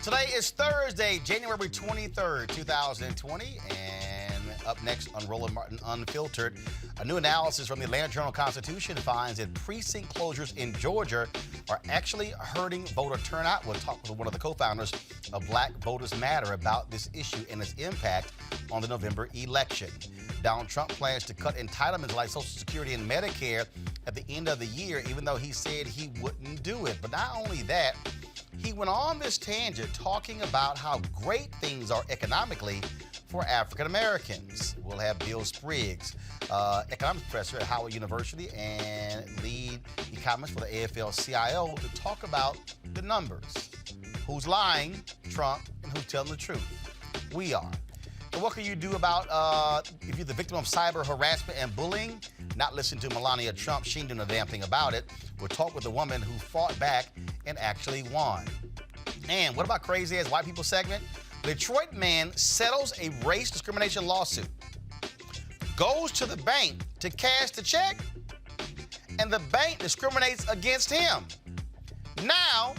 Today is Thursday, January 23rd, 2020, and up next on Roland Martin Unfiltered, a new analysis from the Atlanta Journal-Constitution finds that precinct closures in Georgia are actually hurting voter turnout. We'll talk with one of the co-founders of Black Voters Matter about this issue and its impact on the November election. Donald Trump plans to cut entitlements like Social Security and Medicare at the end of the year, even though he said he wouldn't do it. But not only that, he went on this tangent talking about how great things are economically for African Americans. We'll have Bill Spriggs, economics professor at Howard University and lead economist for the AFL-CIO, to talk about the numbers. Who's lying, Trump, and who's telling the truth? We are. And what can you do about if you're the victim of cyber harassment and bullying? Not listen to Melania Trump. She ain't doing a damn thing about it. We'll talk with a woman who fought back and actually won. And what about crazy ass white people segment? Detroit man settles a race discrimination lawsuit, goes to the bank to cash the check, and the bank discriminates against him. Now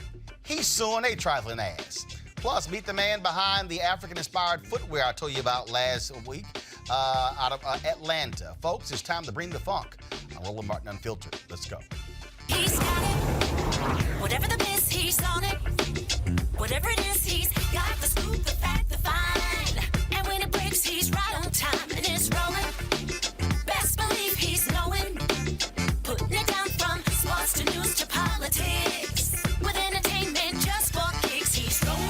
he's suing a trifling ass. Plus, meet the man behind the African-inspired footwear I told you about last week out of Atlanta. Folks, it's time to bring the funk on Roland Martin Unfiltered. Let's go. He's got it. Whatever the biz, he's on it. Whatever it is, he's got the scoop, the fact, the find. And when it breaks, he's right on time and it's rolling. Best believe he's knowing. Putting it down from sports to news to politics. With entertainment just for kicks, he's rolling.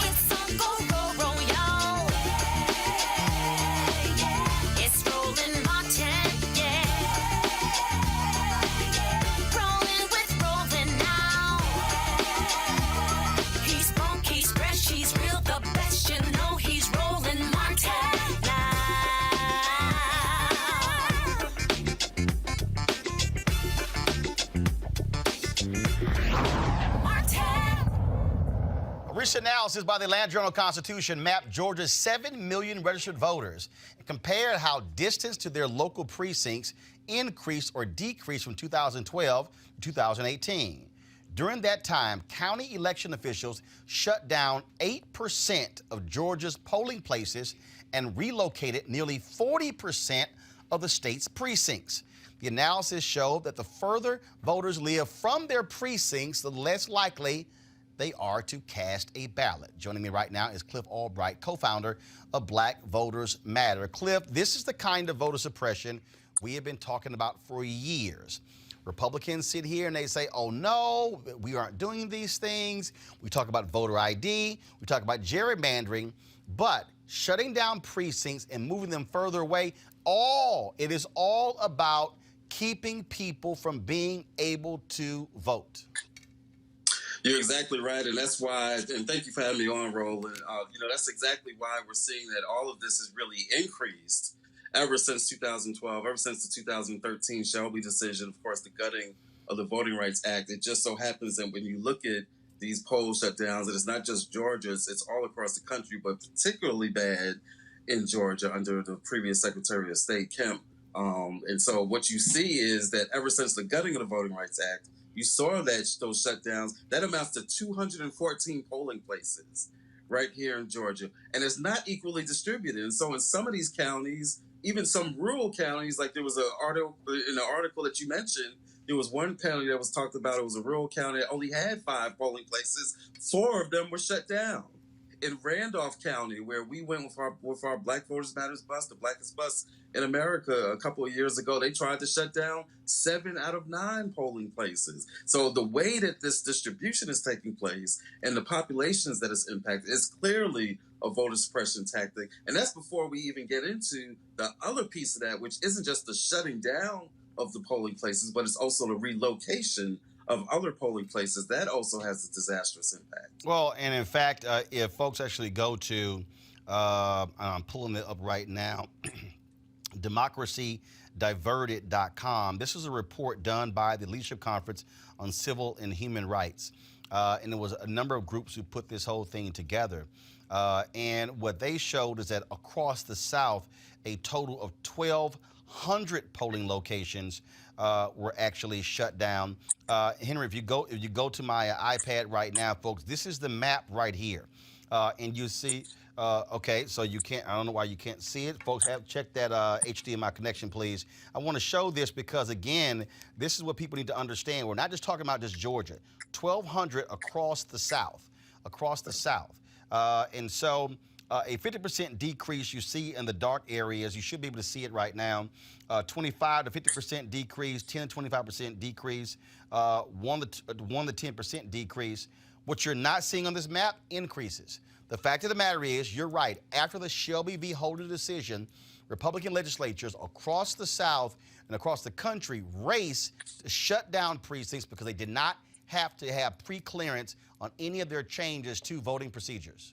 It's on go, y'all. It's Roland Martin, Rolling with Roland now. He's funk, he's fresh, he's real, the best, you know he's Roland Martin now. A recent analysis by the Atlanta Journal-Constitution mapped Georgia's 7 million registered voters and compared how distance to their local precincts increased or decreased from 2012 to 2018. During that time, county election officials shut down 8% of Georgia's polling places and relocated nearly 40% of the state's precincts. The analysis showed that the further voters live from their precincts, the less likely they are to cast a ballot. Joining me right now is Cliff Albright, co-founder of Black Voters Matter. Cliff, this is the kind of voter suppression we have been talking about for years. Republicans sit here and they say, oh no, we aren't doing these things. We talk about voter ID, we talk about gerrymandering, but shutting down precincts and moving them further away, it is all about keeping people from being able to vote. You're exactly right, and that's why, and thank you for having me on, Roland. That's exactly why we're seeing that all of this has really increased ever since 2012, ever since the 2013 Shelby decision, of course, the gutting of the Voting Rights Act. It just so happens that when you look at these poll shutdowns, and it's not just Georgia, it's all across the country, but particularly bad in Georgia under the previous Secretary of State, Kemp. And so what you see is that ever since the gutting of the Voting Rights Act, you saw that those shutdowns, that amounts to 214 polling places right here in Georgia. And it's not equally distributed. And so in some of these counties, even some rural counties, like there was an article in the article that you mentioned, there was one county that was talked about. It was a rural county that only had 5 polling places. 4 of them were shut down. In Randolph County, where we went with our Black Voters Matters bus, the blackest bus in America a couple of years ago, they tried to shut down 7 out of 9 polling places. So the way that this distribution is taking place and the populations that it's impacted is clearly a voter suppression tactic. And that's before we even get into the other piece of that, which isn't just the shutting down of the polling places, but it's also the relocation of other polling places. That also has a disastrous impact. Well, and in fact, if folks actually go to, I'm pulling it up right now, democracydiverted.com. This is a report done by the Leadership Conference on Civil and Human Rights. And there was a number of groups who put this whole thing together. And what they showed is that across the South, a total of 1,200 polling locations were actually shut down. Henry, if you go to my iPad right now, folks, this is the map right here, and you see. Okay, so you can't. I don't know why you can't see it, folks. Check that HDMI connection, please. I want to show this because again, this is what people need to understand. We're not just talking about just Georgia. 1,200 across the South, and so. A 50% decrease you see in the dark areas. You should be able to see it right now. 25 to 50% decrease, 10 to 25% decrease, 1 to 10% decrease. What you're not seeing on this map, increases. The fact of the matter is, you're right. After the Shelby v. Holder decision, Republican legislatures across the South and across the country race to shut down precincts because they did not have to have pre-clearance on any of their changes to voting procedures.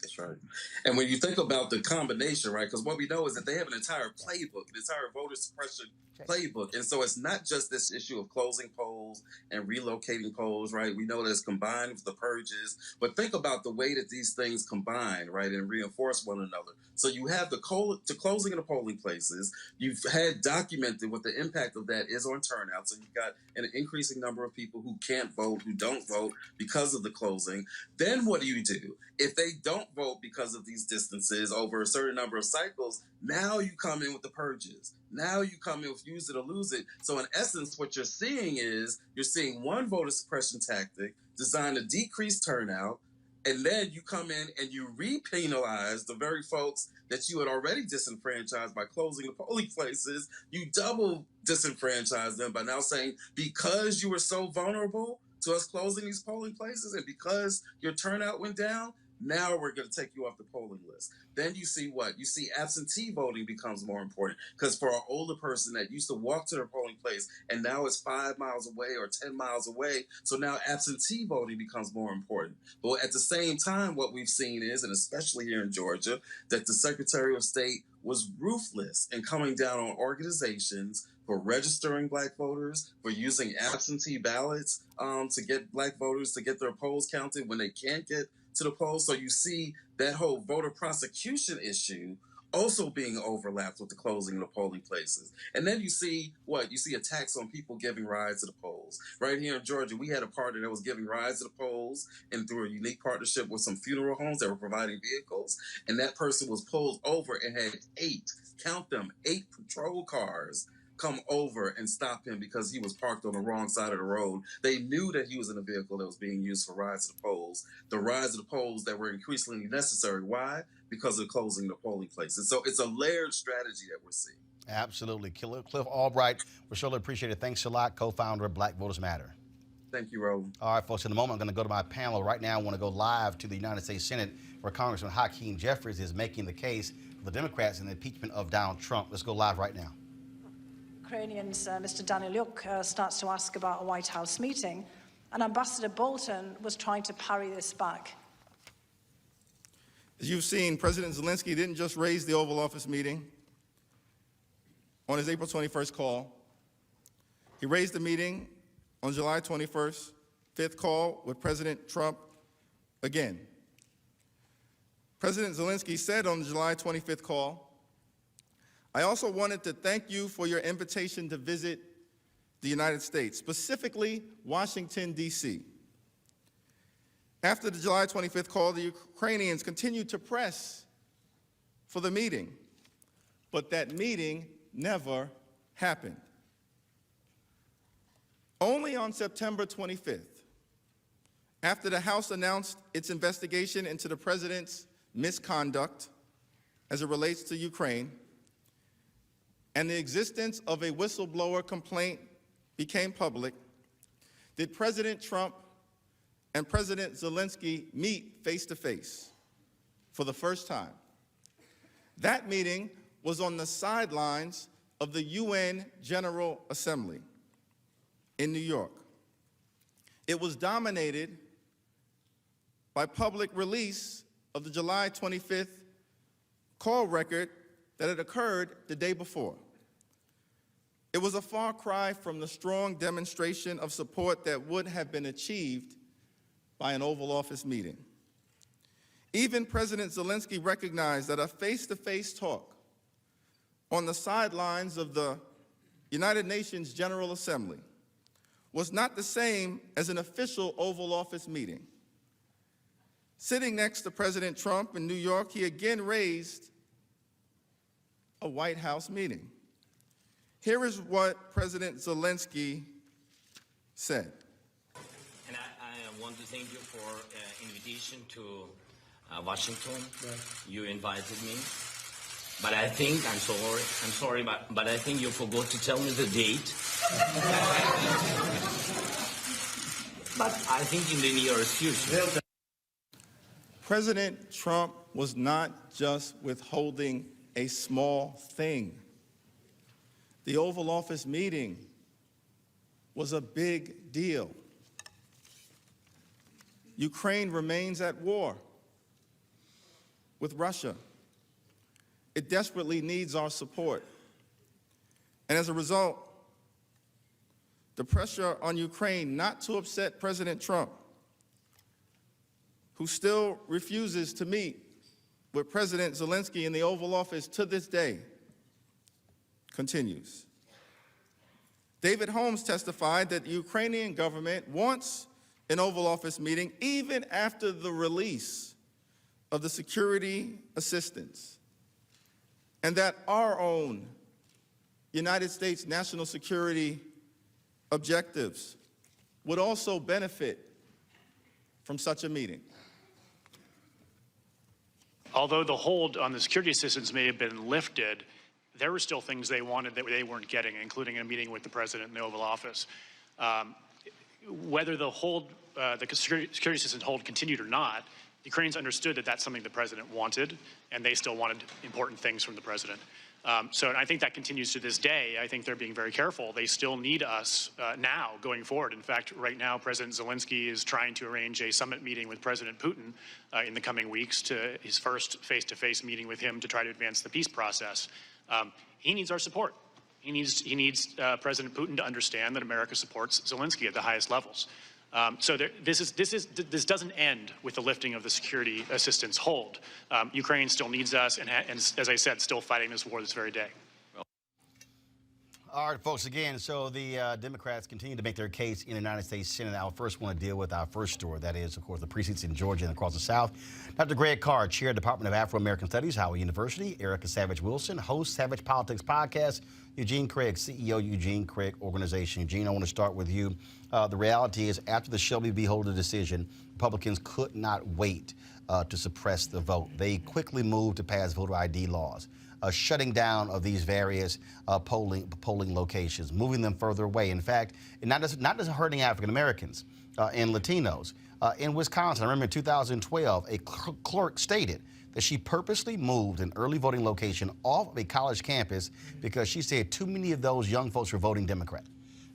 That's right. And when you think about the combination, right, because what we know is that they have an entire playbook, an entire voter suppression playbook. And so it's not just this issue of closing polls and relocating polls, right? We know that it's combined with the purges. But think about the way that these things combine, right, and reinforce one another. So you have the closing of the polling places. You've had documented what the impact of that is on turnout. So you've got an increasing number of people who can't vote, who don't vote because of the closing. Then what do you do? If they don't vote because of these distances over a certain number of cycles, now you come in with the purges. Now you come in with use it or lose it. So in essence, what you're seeing is you're seeing one voter suppression tactic designed to decrease turnout, and then you come in and you re-penalize the very folks that you had already disenfranchised by closing the polling places. You double disenfranchise them by now saying, because you were so vulnerable to us closing these polling places and because your turnout went down, now we're going to take you off the polling list. Then you see what? You see absentee voting becomes more important because for an older person that used to walk to their polling place and now it's 5 miles away or 10 miles away, so now absentee voting becomes more important. But at the same time, what we've seen is, and especially here in Georgia, that the Secretary of State was ruthless in coming down on organizations for registering Black voters, for using absentee ballots to get Black voters to get their polls counted when they can't get to the polls. So you see that whole voter prosecution issue also being overlapped with the closing of the polling places. And then you see what? You see attacks on people giving rides to the polls. Right here in Georgia, we had a partner that was giving rides to the polls and through a unique partnership with some funeral homes that were providing vehicles. And that person was pulled over and had 8 patrol cars come over and stop him because he was parked on the wrong side of the road. They knew that he was in a vehicle that was being used for rides to the polls. The rides to the polls that were increasingly necessary. Why? Because of closing the polling places. So it's a layered strategy that we're seeing. Absolutely. Cliff Albright, we surely appreciate it. Thanks a lot, co-founder of Black Voters Matter. Thank you, Roland. All right, folks, in a moment, I'm going to go to my panel. Right now, I want to go live to the United States Senate, where Congressman Hakeem Jeffries is making the case for the Democrats in the impeachment of Donald Trump. Let's go live right now. Ukrainians, Mr. Danilyuk starts to ask about a White House meeting, and Ambassador Bolton was trying to parry this back. As you've seen, President Zelensky didn't just raise the Oval Office meeting on his April 21st call. He raised the meeting on July 21st, 5th call with President Trump again. President Zelensky said on the July 25th call, I also wanted to thank you for your invitation to visit the United States, specifically Washington, D.C. After the July 25th call, the Ukrainians continued to press for the meeting, but that meeting never happened. Only on September 25th, after the House announced its investigation into the president's misconduct as it relates to Ukraine, and the existence of a whistleblower complaint became public, did President Trump and President Zelensky meet face-to-face for the first time. That meeting was on the sidelines of the UN General Assembly in New York. It was dominated by public release of the July 25th call record that had occurred the day before. It was a far cry from the strong demonstration of support that would have been achieved by an Oval Office meeting. Even President Zelensky recognized that a face-to-face talk on the sidelines of the United Nations General Assembly was not the same as an official Oval Office meeting. Sitting next to President Trump in New York, he again raised a White House meeting. Here is what President Zelensky said. And I want to thank you for invitation to Washington. Right. You invited me. But I think, I'm sorry, but I think you forgot to tell me the date. But I think in the nearest future. President Trump was not just withholding a small thing. The Oval Office meeting was a big deal. Ukraine remains at war with Russia. It desperately needs our support. And as a result, the pressure on Ukraine not to upset President Trump, who still refuses to meet with President Zelensky in the Oval Office to this day, continues. David Holmes testified that the Ukrainian government wants an Oval Office meeting even after the release of the security assistance, and that our own United States national security objectives would also benefit from such a meeting. Although the hold on the security assistance may have been lifted, there were still things they wanted that they weren't getting, including a meeting with the president in the Oval Office. Whether the hold, the security assistance hold continued or not, Ukrainians understood that that's something the president wanted, and they still wanted important things from the president. So I think that continues to this day. I think they're being very careful. They still need us now going forward. In fact, right now, President Zelensky is trying to arrange a summit meeting with President Putin in the coming weeks, to his first face-to-face meeting with him to try to advance the peace process. He needs our support. He needs President Putin to understand that America supports Zelensky at the highest levels. So this doesn't end with the lifting of the security assistance hold. Ukraine still needs us, and as I said, still fighting this war this very day. All right, folks, again, so the Democrats continue to make their case in the United States Senate. I first want to deal with our first story. That is, of course, the precincts in Georgia and across the South. Dr. Greg Carr, Chair of the Department of Afro-American Studies, Howard University. Erica Savage-Wilson, host Savage Politics Podcast. Eugene Craig, CEO, Eugene Craig Organization. Eugene, I want to start with you. The reality is, after the Shelby v. Holder decision, Republicans could not wait to suppress the vote. They quickly moved to pass voter ID laws, shutting down of these various polling locations, moving them further away. In fact, not just hurting African Americans and Latinos. In Wisconsin, I remember in 2012, a clerk stated that she purposely moved an early voting location off of a college campus because she said too many of those young folks were voting Democrat.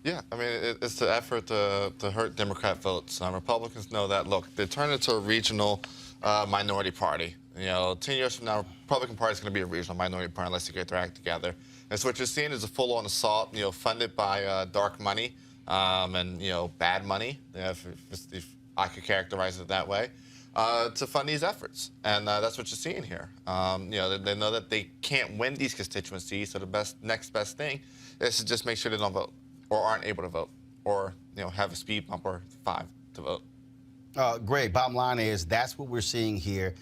Yeah, I mean, it's the effort to hurt Democrat votes. Republicans know that. Look, they turned into a regional minority party. You know, 10 years from now, Republican Party is going to be a regional minority party unless they get their act together. And so what you're seeing is a full-on assault, you know, funded by dark money and, you know, bad money, if I could characterize it that way, to fund these efforts. And that's what you're seeing here. You know, they know that they can't win these constituencies, so the next best thing is to just make sure they don't vote or aren't able to vote or, you know, have a speed bump or 5 to vote. Greg, bottom line is that's what we're seeing here.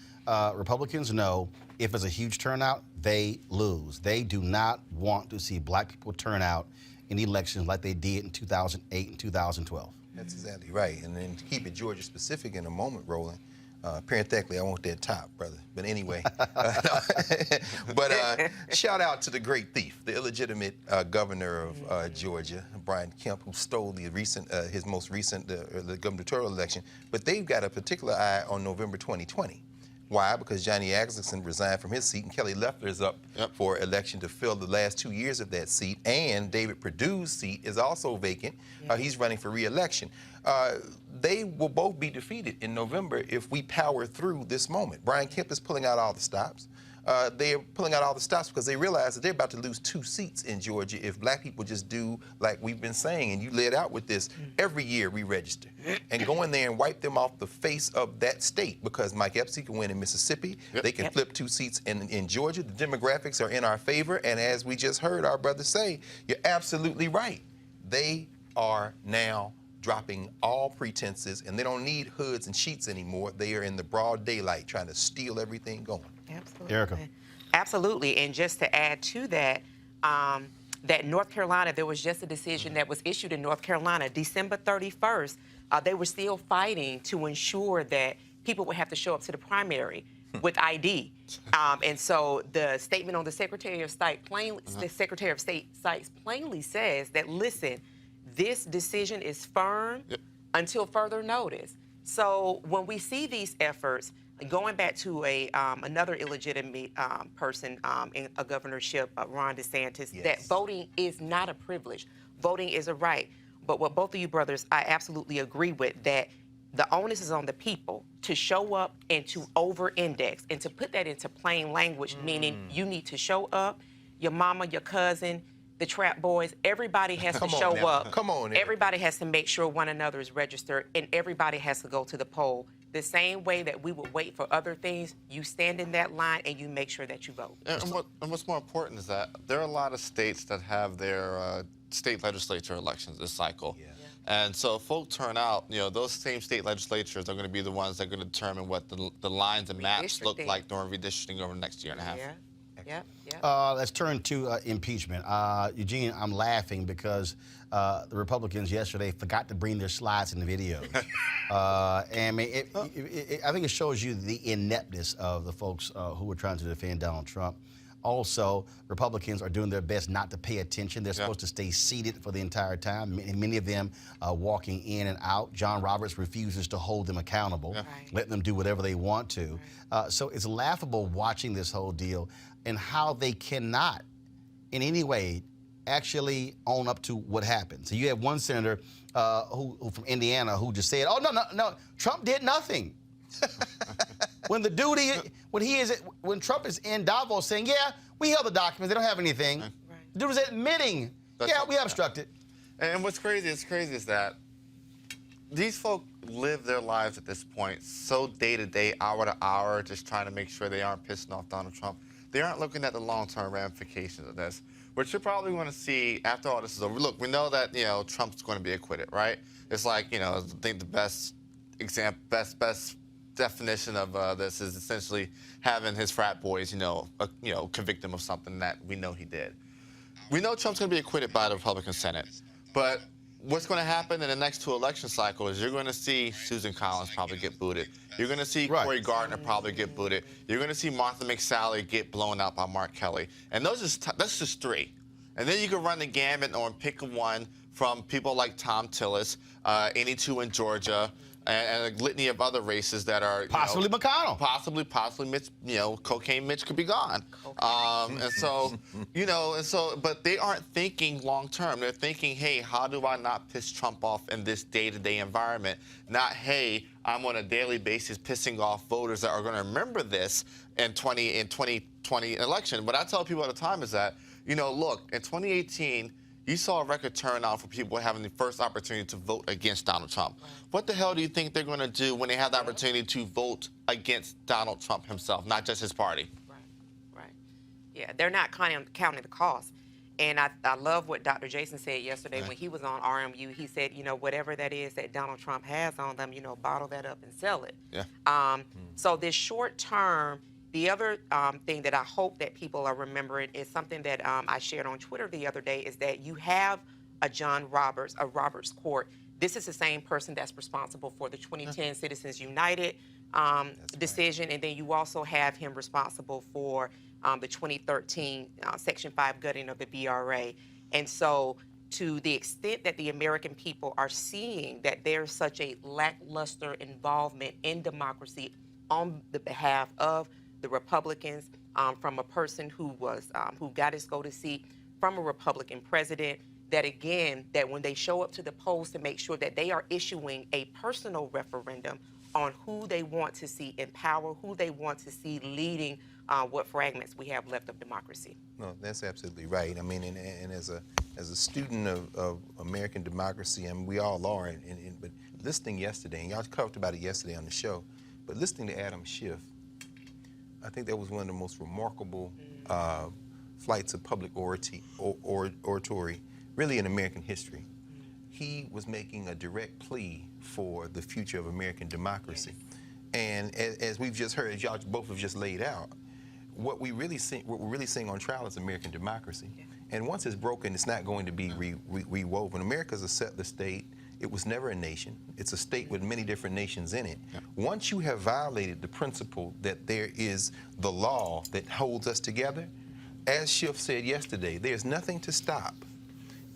Republicans know if there's a huge turnout, they lose. They do not want to see black people turn out in elections like they did in 2008 and 2012. That's exactly right. And then to keep it Georgia specific in a moment, Roland, parenthetically, I want that top, brother. But anyway, shout out to the great thief, the illegitimate governor of Georgia, Brian Kemp, who stole the his most recent the gubernatorial election. But they've got a particular eye on November 2020. Why? Because Johnny Axelson resigned from his seat, and Kelly Loeffler is up for election to fill the last 2 years of that seat, and David Perdue's seat is also vacant. He's running for re-election. They will both be defeated in November if we power through this moment. Brian Kemp is pulling out all the stops. they're pulling out all the stops because they realize that they're about to lose 2 seats in Georgia if black people just do like we've been saying, and you laid out with this, every year re-register and go in there and wipe them off the face of that state, because Mike Epstein can win in Mississippi. They can flip 2 seats in Georgia. The demographics are in our favor, and as we just heard our brother say, you're absolutely right. They are now dropping all pretenses, and they don't need hoods and sheets anymore. They are in the broad daylight trying to steal everything going. Absolutely. Erica. Absolutely. And just to add to that, that North Carolina, there was just a decision that was issued in North Carolina, December 31st. They were still fighting to ensure that people would have to show up to the primary with ID. And so the statement on the Secretary of State plainly says that, listen, this decision is firm until further notice. So when we see these efforts, going back to another illegitimate person in a governorship, Ron DeSantis, that voting is not a privilege. Voting is a right. But what both of you brothers, I absolutely agree with, that the onus is on the people to show up and to over-index, and to put that into plain language, meaning you need to show up, your mama, your cousin, the trap boys, everybody has to show up. Come on. Everybody has to make sure one another is registered, and everybody has to go to the poll. The same way that we would wait for other things, you stand in that line and you make sure that you vote. And what's more important is that there are a lot of states that have their state legislature elections this cycle. And so if folk turn out, those same state legislatures are going to be the ones that are going to determine what the lines and maps look like during redistricting over the next year and a half. Let's turn to impeachment. Eugene, I'm laughing because the Republicans yesterday forgot to bring their slides in the video. And I mean, I think it shows you the ineptness of the folks who were trying to defend Donald Trump. Also, Republicans are doing their best not to pay attention. They're supposed to stay seated for the entire time, many of them walking in and out. John Roberts refuses to hold them accountable, let them do whatever they want to. So it's laughable watching this whole deal and how they cannot in any way actually own up to what happened. So you have one senator who from Indiana who just said, oh, no, Trump did nothing. When Trump is in Davos saying, yeah, we held the documents, they don't have anything. The dude was admitting, we obstructed. And what's crazy is that these folk live their lives at this point so day to day, hour to hour, just trying to make sure they aren't pissing off Donald Trump. They aren't looking at the long-term ramifications of this, which you're probably going to see after all this is over. Look, we know that, Trump's going to be acquitted, right? It's like, I think the best definition of this is essentially having his frat boys, convict him of something that we know he did. We know Trump's going to be acquitted by the Republican Senate, but what's going to happen in the next 2 election cycles is you're going to see Susan Collins probably get booted. You're going to see Cory Gardner probably get booted. You're going to see Martha McSally get blown out by Mark Kelly. And that's just 3. And then you can run the gamut on pick one from people like Tom Tillis, any 2 in Georgia, and a litany of other races that are possibly McConnell, possibly Mitch. Cocaine Mitch could be gone. But they aren't thinking long term. They're thinking, hey, how do I not piss Trump off in this day-to-day environment? Not, hey, I'm on a daily basis pissing off voters that are going to remember this in 2020 election. What I tell people all the time is that, look, in 2018. You saw a record turnout for people having the first opportunity to vote against Donald Trump. What the hell do you think they're going to do when they have the opportunity to vote against Donald Trump himself, not just his party? Right. Yeah, they're not counting the cost. And I love what Dr. Jason said yesterday when he was on RMU. He said, whatever that is that Donald Trump has on them, bottle that up and sell it. So this short term, the other thing that I hope that people are remembering is something that I shared on Twitter the other day, is that you have a Roberts Court. This is the same person that's responsible for the 2010 Citizens United decision, and then you also have him responsible for the 2013 Section 5 gutting of the BRA. And so to the extent that the American people are seeing that there's such a lackluster involvement in democracy on the behalf of the Republicans, from a person who got his SCOTUS seat from a Republican president, that when they show up to the polls to make sure that they are issuing a personal referendum on who they want to see in power, who they want to see leading what fragments we have left of democracy. No, that's absolutely right. I mean, and as a student of American democracy, and we all are, but listening yesterday, and y'all talked about it yesterday on the show, but listening to Adam Schiff, I think that was one of the most remarkable flights of public oratory, really in American history. He was making a direct plea for the future of American democracy. Yes. And as we've just heard, as y'all both have just laid out, what we're really seeing on trial is American democracy. Yeah. And once it's broken, it's not going to be rewoven. America's a settler state. It was never a nation. It's a state with many different nations in it. Yeah. Once you have violated the principle that there is the law that holds us together, as Schiff said yesterday, there's nothing to stop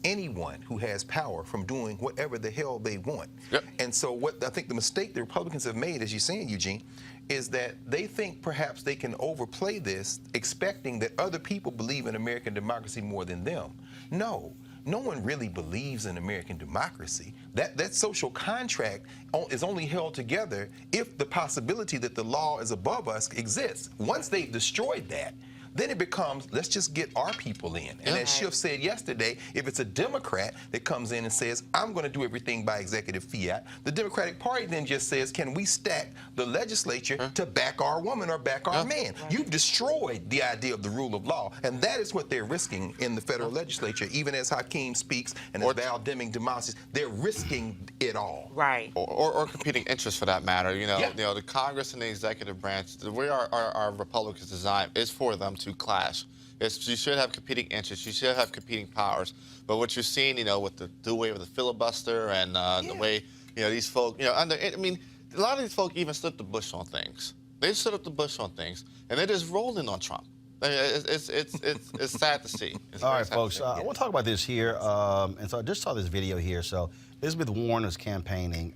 anyone who has power from doing whatever the hell they want. Yep. And so what I think the mistake the Republicans have made, as you're saying, Eugene, is that they think perhaps they can overplay this, expecting that other people believe in American democracy more than them. No. No one really believes in American democracy. That social contract is only held together if the possibility that the law is above us exists. Once they've destroyed that, then it becomes, let's just get our people in. And as Schiff said yesterday, if it's a Democrat that comes in and says, I'm going to do everything by executive fiat, the Democratic Party then just says, can we stack the legislature to back our woman or back our man? Right. You've destroyed the idea of the rule of law, and that is what they're risking in the federal legislature. Even as Hakeem speaks and as Val Deming demonstrates, they're risking it all. Right. Or competing interests for that matter. You know, the Congress and the executive branch, the way our Republicans design is for them to clash. You should have competing interests. You should have competing powers. But what you're seeing, with the do away with the filibuster and the way, these folk, I mean, a lot of these folk even stood up the bush on things. They stood up the bush on things, and they're just rolling on Trump. It's sad to see. All right, folks. I want to talk about this here. And so I just saw this video here. So Elizabeth Warren is campaigning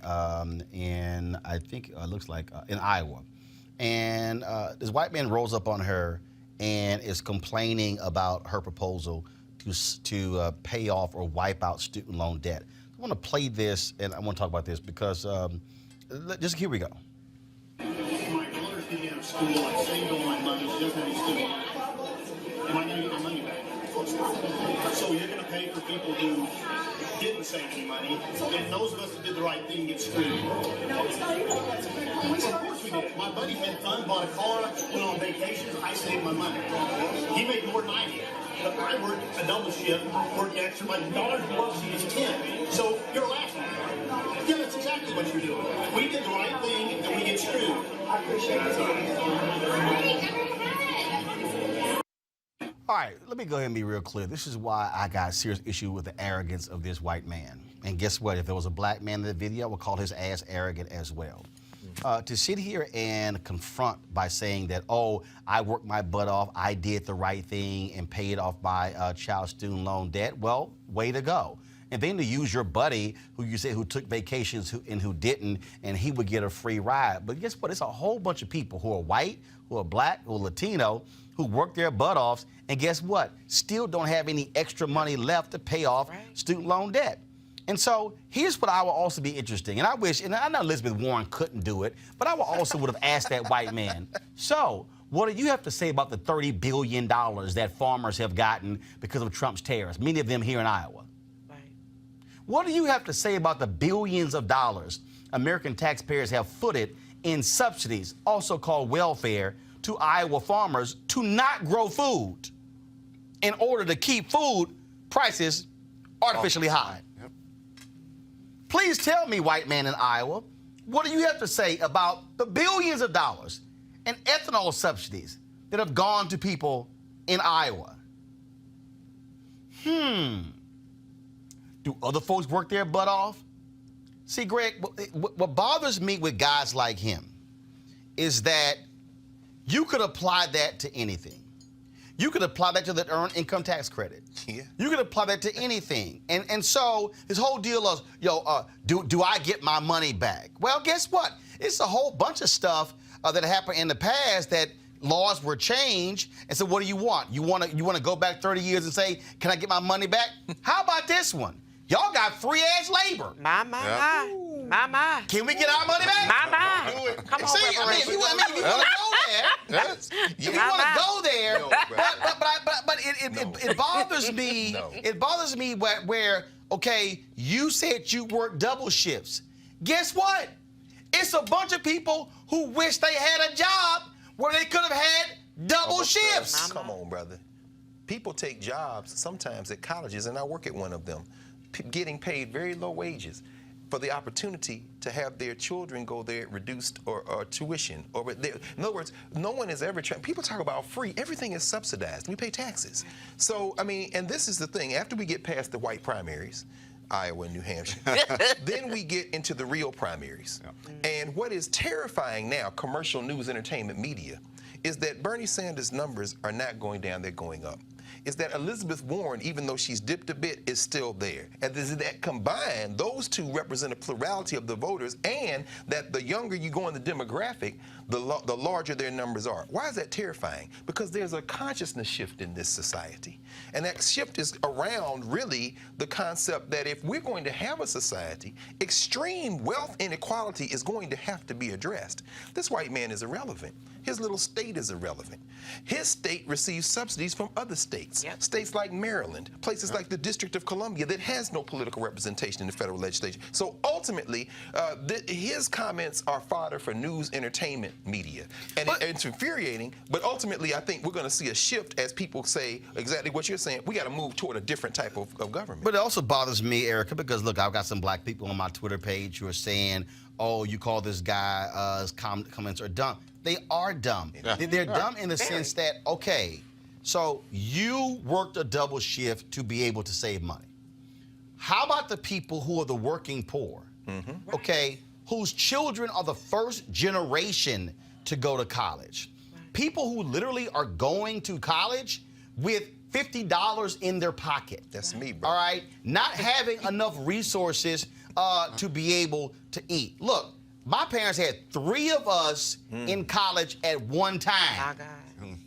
in, I think it looks like in Iowa. And this white man rolls up on her and is complaining about her proposal to pay off or wipe out student loan debt. I want to play this, and I want to talk about this because just here we go. My daughter's getting out of school. I saved all my money. She doesn't have any student loan. Am I going to get my money back? So you're going to pay for people who didn't save any money, and those of us who did the right thing get screwed. Of course we did. My buddy had fun, bought a car, went on vacation. I saved my money. He made more than I did. But I worked a double shift, worked extra. My daughter's below, she is 10. So you're laughing. Yeah, that's exactly what you're doing. We did the right thing, and we get screwed. All right, let me go ahead and be real clear. This is why I got a serious issue with the arrogance of this white man. And guess what? If there was a black man in the video, I would call his ass arrogant as well. To sit here and confront by saying that, oh, I worked my butt off, I did the right thing and paid off my child student loan debt, well, way to go. And then to use your buddy who you say who took vacations and who didn't, and he would get a free ride. But guess what? It's a whole bunch of people who are white, who are black, who are Latino, who work their butt offs, and guess what? Still don't have any extra money left to pay off student loan debt. And so here's what I will also be interesting, and I wish, and I know Elizabeth Warren couldn't do it, but I also would have asked that white man, so what do you have to say about the $30 billion that farmers have gotten because of Trump's tariffs, many of them here in Iowa? Right. What do you have to say about the billions of dollars American taxpayers have footed in subsidies, also called welfare, to Iowa farmers to not grow food in order to keep food prices artificially high? Yep. Please tell me, white man in Iowa, what do you have to say about the billions of dollars in ethanol subsidies that have gone to people in Iowa? Do other folks work their butt off? See, Greg, what bothers me with guys like him is that you could apply that to anything. You could apply that to the earned income tax credit. Yeah. You could apply that to anything. And so this whole deal of, do I get my money back? Well, guess what? It's a whole bunch of stuff that happened in the past that laws were changed. And so what do you want? You want to go back 30 years and say, can I get my money back? How about this one? Y'all got free-ass labor. My. My. Can we get our money back? My. Come on, See, if you want to go there, Yes. if you want to go there, No, but it bothers me. No. It bothers me where okay, you said you worked double shifts. Guess what? It's a bunch of people who wish they had a job where they could have had double shifts. Come on, brother. People take jobs sometimes at colleges, and I work at one of them, getting paid very low wages for the opportunity to have their children go there at reduced or tuition. In other words, no one is ever trying. People talk about free. Everything is subsidized. We pay taxes. So, I mean, and this is the thing. After we get past the white primaries, Iowa and New Hampshire, then we get into the real primaries. Yeah. And what is terrifying now, commercial news, entertainment, media, is that Bernie Sanders' numbers are not going down, they're going up. Is that Elizabeth Warren, even though she's dipped a bit, is still there. And that combined, those two represent a plurality of the voters, and that the younger you go in the demographic, the larger their numbers are. Why is that terrifying? Because there's a consciousness shift in this society. And that shift is around, really, the concept that if we're going to have a society, extreme wealth inequality is going to have to be addressed. This white man is irrelevant. His little state is irrelevant. His state receives subsidies from other states. Yep. States like Maryland, places like the District of Columbia that has no political representation in the federal legislature. So ultimately, his comments are fodder for news, entertainment, media. And it's infuriating, but ultimately I think we're going to see a shift as people say exactly what you're saying. We got to move toward a different type of government. But it also bothers me, Erica, because look, I've got some black people on my Twitter page who are saying, oh, you call this guy, his comments are dumb. They are dumb. Yeah. They're dumb in the sense that, okay, so you worked a double shift to be able to save money. How about the people who are the working poor, okay, whose children are the first generation to go to college? People who literally are going to college with $50 in their pocket. That's me, bro. All right? Not having enough resources to be able to eat. Look, my parents had 3 of us in college at one time. My God.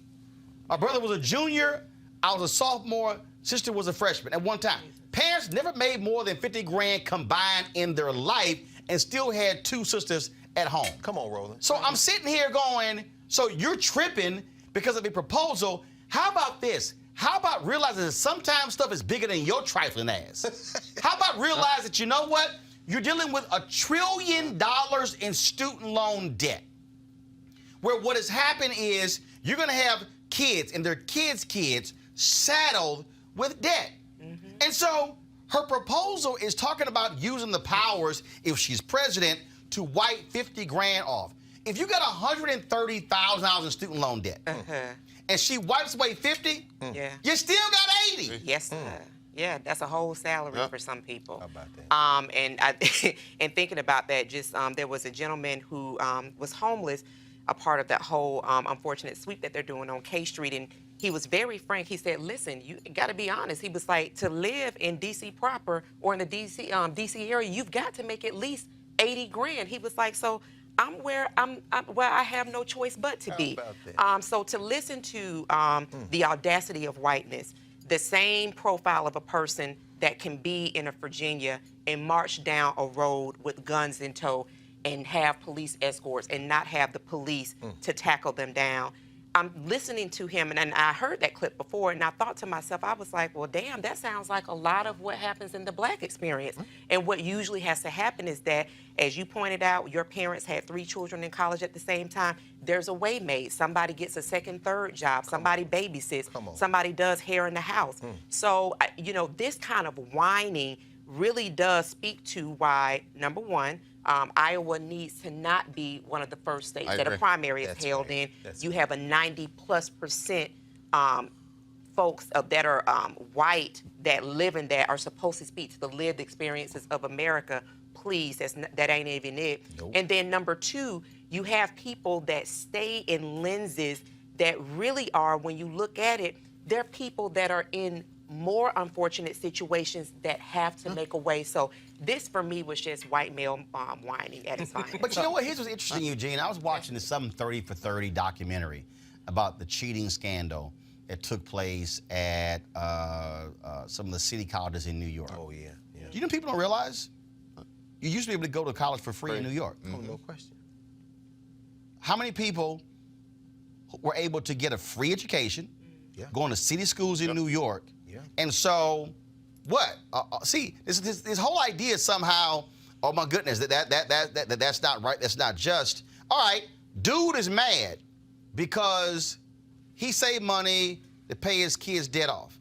My brother was a junior, I was a sophomore, sister was a freshman at one time. Parents never made more than 50 grand combined in their life and still had 2 sisters at home. Come on, Roland. So I'm sitting here going, so you're tripping because of a proposal. How about this? How about realizing that sometimes stuff is bigger than your trifling ass? How about realize that, you know what? You're dealing with $1 trillion in student loan debt, where what has happened is you're going to have kids and their kids' saddled with debt. And so her proposal is talking about using the powers, if she's president, to wipe 50 grand off. If you got $130,000 in student loan debt, and she wipes away 50, you still got 80. Yes, sir. Yeah, that's a whole salary for some people. How about that? And thinking about that, just there was a gentleman who was homeless, a part of that whole unfortunate sweep that they're doing on K Street, and he was very frank. He said, listen, you got to be honest. He was like, to live in D.C. proper or in the D.C. area, you've got to make at least 80 grand. He was like, so I'm where I have no choice but to be. So to listen to the audacity of whiteness, the same profile of a person that can be in a Virginia and march down a road with guns in tow and have police escorts and not have the police to tackle them down. I'm listening to him, and I heard that clip before, and I thought to myself, I was like, well, damn, that sounds like a lot of what happens in the black experience. And what usually has to happen is that, as you pointed out, your parents had 3 children in college at the same time. There's a way made. Somebody gets a second, third job. Somebody babysits. Somebody does hair in the house. So, you know, this kind of whining really does speak to why, number one, Iowa needs to not be one of the first states that a primary is held in. You have a 90+% folks that are white that live in that are supposed to speak to the lived experiences of America. Please, that ain't even it. And then number 2, you have people that stay in lenses that really are, when you look at it, they're people that are in more unfortunate situations that have to make a way. So this, for me, was just white male whining at its finest. But you know what? Here's what's interesting, Eugene. I was watching the Some 30 for 30 documentary about the cheating scandal that took place at some of the city colleges in New York. Oh, yeah. You know people don't realize? you used to be able to go to college for free in New York. Oh, no question. How many people were able to get a free education, going to city schools in New York? Yeah. And so, what? See, this whole idea somehow, oh my goodness, that's not right, that's not just. All right, dude is mad because he saved money to pay his kids' debt off.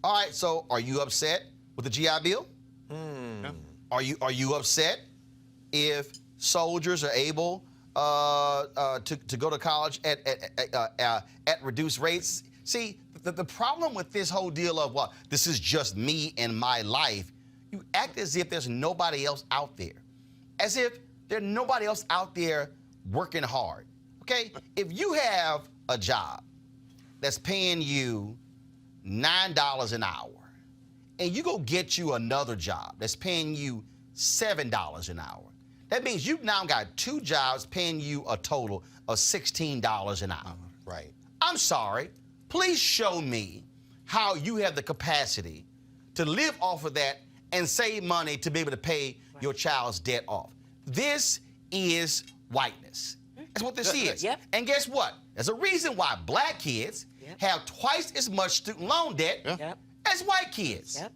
All right, so are you upset with the GI Bill? Mm. Are you upset if soldiers are able to go to college at reduced rates? See, the problem with this whole deal of, well, this is just me and my life, you act as if there's nobody else out there. As if there's nobody else out there working hard, okay? If you have a job that's paying you $9 an hour, and you go get you another job that's paying you $7 an hour, that means you've now got two jobs paying you a total of $16 an hour. Right. I'm sorry. Please show me how you have the capacity to live off of that and save money to be able to pay your child's debt off. This is whiteness. That's what this is. Yep. And guess what? There's a reason why black kids have twice as much student loan debt as white kids. Yep.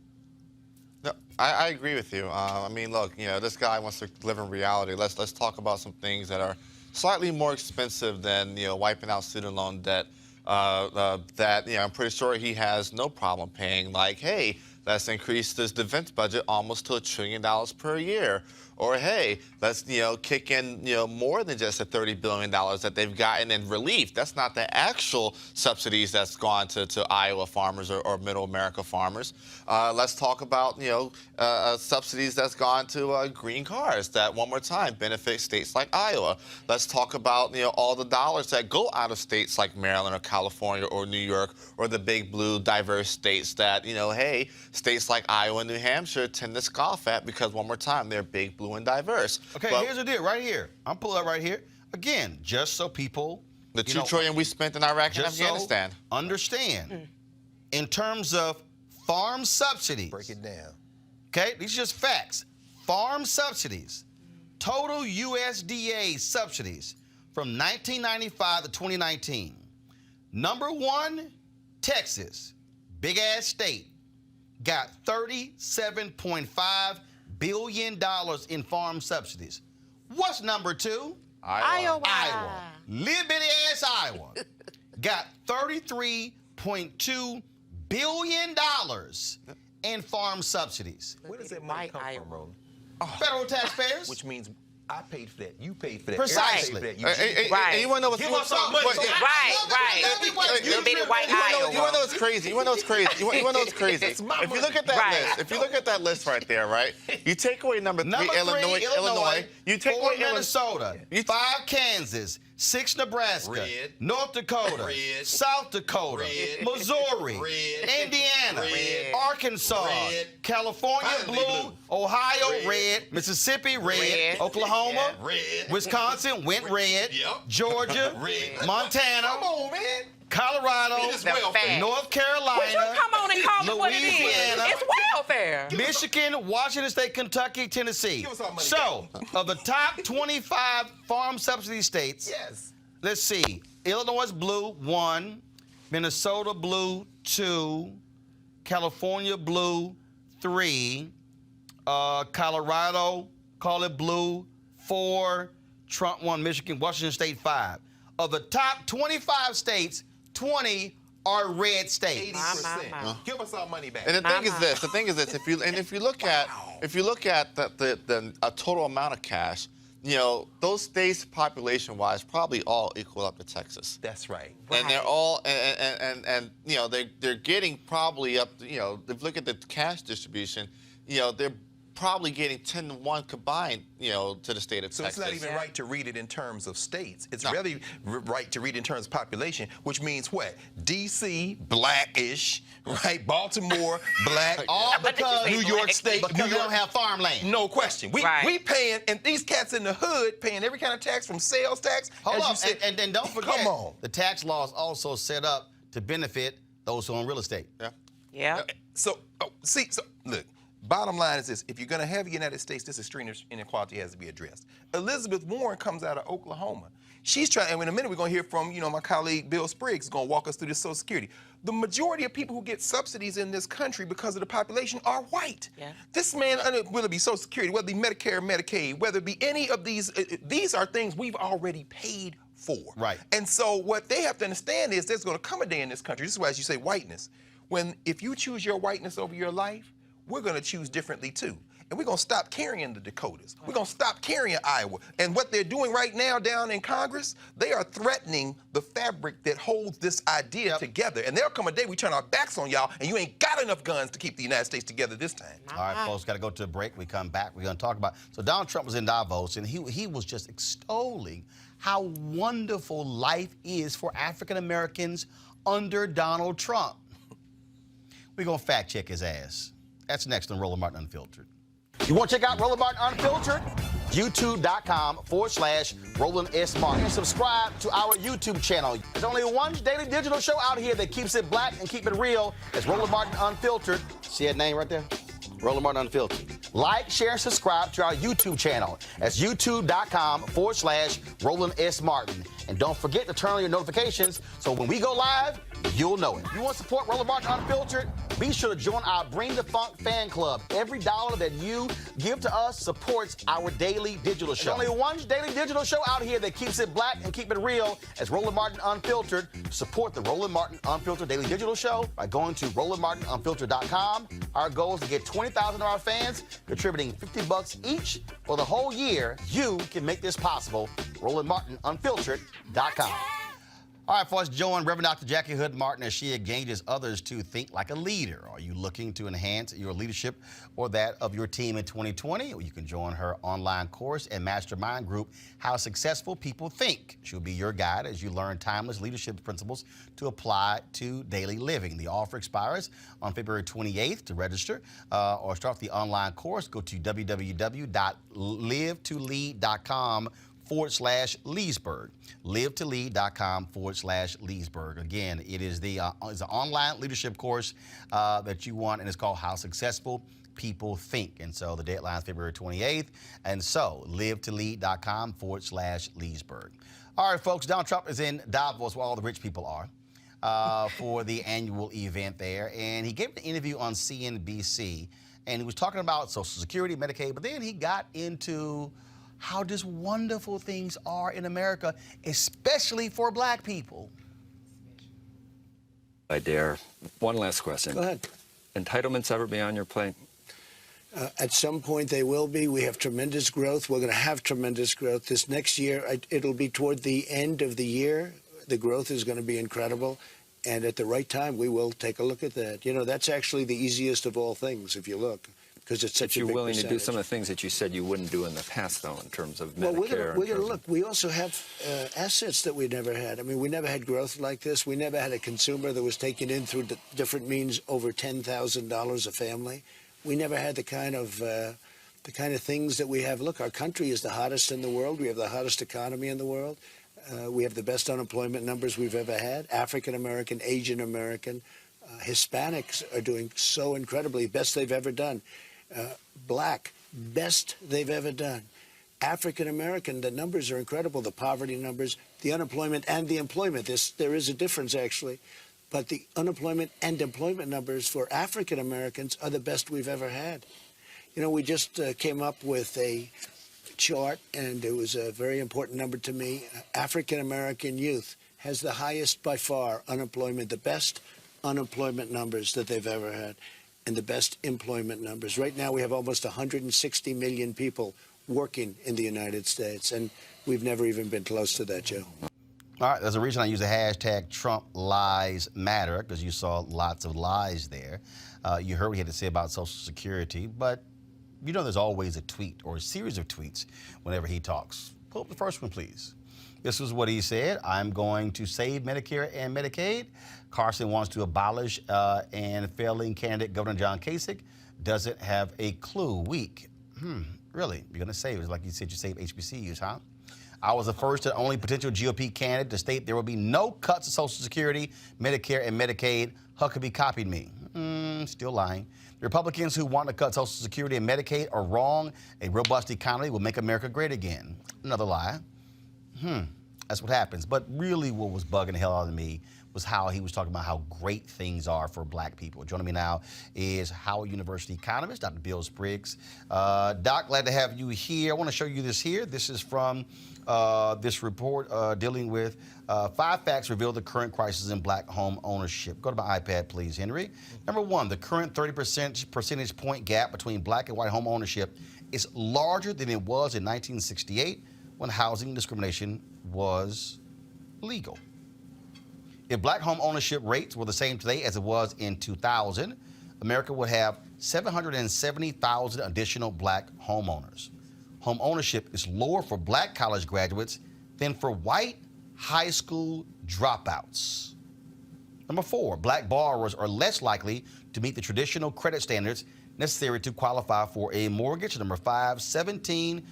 No, I agree with you. I mean, look, you know, this guy wants to live in reality. Let's talk about some things that are slightly more expensive than, you know, wiping out student loan debt. That, you know, I'm pretty sure he has no problem paying. Like, hey, let's increase this defense budget almost to $1 trillion per year. Or, hey, let's, you know, kick in, you know, more than just the $30 billion that they've gotten in relief. That's not the actual subsidies that's gone to Iowa farmers or middle America farmers. Let's talk about, you know, subsidies that's gone to green cars that, one more time, benefit states like Iowa. Let's talk about, you know, all the dollars that go out of states like Maryland or California or New York or the big blue diverse states that, you know, hey, states like Iowa and New Hampshire tend to scoff at because, one more time, they're big blue and diverse. Okay, but here's the deal right here. I'm pulling up right here. Again, just so people... the $2 trillion we spent in Iraq and Afghanistan. So understand, in terms of farm subsidies... Break it down. Okay, these are just facts. Farm subsidies, total USDA subsidies from 1995 to 2019. Number one, Texas, big-ass state, got $37.5 billion in farm subsidies. What's number two? Iowa. Little bitty ass Iowa got $33.2 billion in farm subsidies. Where does that money come from, Roland? Federal taxpayers. Which means I paid for that. You paid for that. Precisely. Everybody paid for that. And you want to know what's Give us some money. Right. Little bitty white Iowa. You want to know what's crazy? You want to know what's crazy? You want to know what's crazy? If you look at that list, if you look at that list right there, right? You take away number 3, Illinois. You take 4 away Minnesota, 5 Kansas, 6 Nebraska, North Dakota, South Dakota, Missouri, Indiana, Arkansas, California blue, Ohio red, Mississippi red, Oklahoma, Wisconsin went red, Georgia, Montana, Colorado, North Carolina, Would you come on and call it what it is? Louisiana, It's welfare. Michigan, Washington State, Kentucky, Tennessee. So, of the top 25 farm subsidy states, let's see. Illinois blue, 1. Minnesota blue, 2. California blue, 3. Colorado, call it blue, 4. Trump 1. Michigan, Washington State, 5. Of the top 25 states, 20 are red states. 80%. Give us our money back. And the thing is this. If you look at the total amount of cash, you know, those states population-wise probably all equal up to Texas. That's right. And they're all and you know they're getting probably up to, you know, if you look at the cash distribution, you know, they're probably getting 10 to 1 combined, you know, to the state of Texas. So it's not even right to read it in terms of states. It's really right to read in terms of population, which means what? D.C., blackish, right? Baltimore, black. All because New York State, because New they York don't have farmland. No question. We paying, and these cats in the hood paying every kind of tax from sales tax. Hold as up, you said. and don't forget, come on. the tax laws also set up to benefit those who own real estate. Yeah. So, look, Bottom line is this: if you're going to have a United States, this extreme inequality has to be addressed. Elizabeth Warren comes out of Oklahoma. She's trying, and in a minute we're going to hear from, my colleague Bill Spriggs is going to walk us through this Social Security. The majority of people who get subsidies in this country because of the population are white. Yeah. This man, whether it be Social Security, whether it be Medicare or Medicaid, whether it be any of these are things we've already paid for. Right. And so what they have to understand is there's going to come a day in this country, this is why as you say whiteness, if you choose your whiteness over your life, we're going to choose differently too. And we're going to stop carrying the Dakotas. We're going to stop carrying Iowa. And what they're doing right now down in Congress, they are threatening the fabric that holds this idea together. And there'll come a day we turn our backs on y'all, and you ain't got enough guns to keep the United States together this time. All right, folks, got to go to a break. We come back. We're going to talk about. So Donald Trump was in Davos, and he was just extolling how wonderful life is for African Americans under Donald Trump. We're going to fact check his ass. That's next on Roland Martin Unfiltered. You want to check out Roland Martin Unfiltered? YouTube.com/Roland S. Martin. And subscribe to our YouTube channel. There's only one daily digital show out here that keeps it black and keep it real. It's Roland Martin Unfiltered. See that name right there? Roland Martin Unfiltered. Like, share, and subscribe to our YouTube channel. That's youtube.com/Roland S. Martin. And don't forget to turn on your notifications so when we go live, you'll know it. You want to support Roland Martin Unfiltered? Be sure to join our Bring the Funk fan club. Every dollar that you give to us supports our daily digital show. There's only one daily digital show out here that keeps it black and keep it real. It's Roland Martin Unfiltered. Support the Roland Martin Unfiltered daily digital show by going to RolandMartinUnfiltered.com. Our goal is to get 20,000 of our fans contributing $50 each for the whole year. You can make this possible. RolandMartinUnfiltered.com. All right, folks, join Reverend Dr. Jackie Hood Martin as she engages others to think like a leader. Are you looking to enhance your leadership or that of your team in 2020? Well, you can join her online course and mastermind group, How Successful People Think. She'll be your guide as you learn timeless leadership principles to apply to daily living. The offer expires on February 28th. To register or start the online course, go to www.livetolead.com/Leesburg. Livetolead.com/Leesburg. Again, it is it's an online leadership course that you want, and it's called How Successful People Think. And so the deadline is February 28th. And so livetolead.com/Leesburg. All right, folks, Donald Trump is in Davos, where all the rich people are, for the annual event there. And he gave an interview on CNBC, and he was talking about Social Security, Medicaid, but then he got into how just wonderful things are in America, especially for black people. I dare. One last question. Go ahead. Entitlements ever be on your plate? At some point they will be. We have tremendous growth. We're going to have tremendous growth. This next year, it'll be toward the end of the year. The growth is going to be incredible. And at the right time, we will take a look at that. You know, that's actually the easiest of all things, if you look, because it's such a big percentage. You're willing to do some of the things that you said you wouldn't do in the past, though, in terms of Medicare? Well, we're going to look. We also have assets that we never had. I mean, we never had growth like this. We never had a consumer that was taken in through different means over $10,000 a family. We never had the kind of things that we have. Look, our country is the hottest in the world. We have the hottest economy in the world. We have the best unemployment numbers we've ever had. African American, Asian American, Hispanics are doing so incredibly, best they've ever done. Black, best they've ever done. African American, the numbers are incredible. The poverty numbers, the unemployment and the employment. There is a difference, actually. But the unemployment and employment numbers for African Americans are the best we've ever had. You know, we just came up with a chart, and it was a very important number to me. African American youth has the highest by far unemployment, the best unemployment numbers that they've ever had, and the best employment numbers. Right now we have almost 160 million people working in the United States, and we've never even been close to that, Joe. All right, there's a reason I use the hashtag Trump Lies Matter, because you saw lots of lies there. You heard what he had to say about Social Security, but you know there's always a tweet or a series of tweets whenever he talks. Pull up the first one, please. This was what he said. I'm going to save Medicare and Medicaid. Carson wants to abolish, and failing candidate Governor John Kasich doesn't have a clue. Weak. Really? You're going to save it? Like you said, you save HBCUs, huh? I was the first and only potential GOP candidate to state there will be no cuts to Social Security, Medicare, and Medicaid. Huckabee copied me. Still lying. The Republicans who want to cut Social Security and Medicaid are wrong. A robust economy will make America great again. Another lie. That's what happens. But really what was bugging the hell out of me was how he was talking about how great things are for black people. Joining me now is Howard University economist, Dr. Bill Spriggs. Doc, glad to have you here. I want to show you this here. This is from this report dealing with 5 facts reveal the current crisis in black home ownership. Go to my iPad, please, Henry. Number 1, the current 30% percentage point gap between black and white home ownership is larger than it was in 1968 when housing discrimination was legal. If black home ownership rates were the same today as it was in 2000, America would have 770,000 additional black homeowners. Home ownership is lower for black college graduates than for white high school dropouts. Number 4, black borrowers are less likely to meet the traditional credit standards necessary to qualify for a mortgage. Number 5, 17%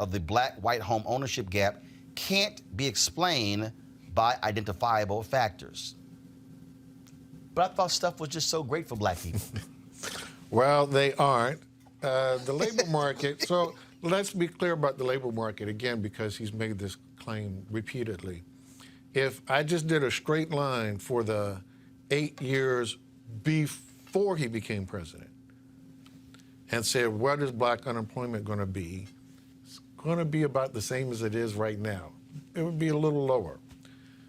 of the black-white home ownership gap can't be explained by identifiable factors. But I thought stuff was just so great for black people. Well, they aren't. The labor market, so let's be clear about the labor market again, because he's made this claim repeatedly. If I just did a straight line for the 8 years before he became president and said, what is black unemployment going to be? It's going to be about the same as it is right now. It would be a little lower.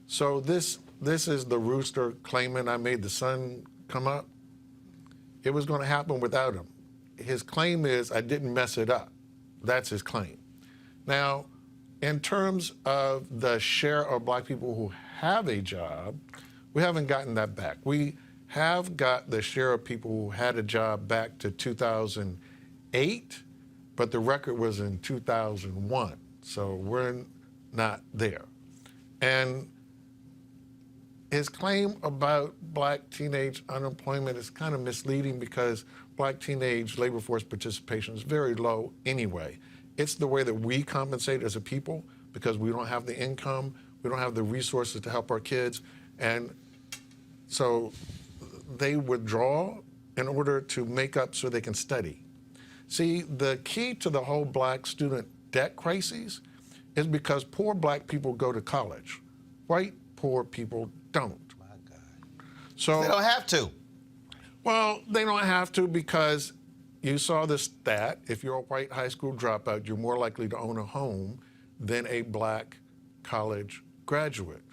So this is the rooster claiming I made the sun come up. It was going to happen without him. His claim is I didn't mess it up. That's his claim. Now, in terms of the share of black people who have a job, we haven't gotten that back. We have got the share of people who had a job back to 2008, but the record was in 2001. So we're not there. And his claim about black teenage unemployment is kind of misleading because black teenage labor force participation is very low anyway. It's the way that we compensate as a people because we don't have the income, we don't have the resources to help our kids, and so they withdraw in order to make up so they can study. See, the key to the whole black student debt crisis is because poor black people go to college. White poor people don't. My God. So They don't have to. Well, they don't have to because you saw the stat. If you're a white high school dropout, you're more likely to own a home than a black college graduate.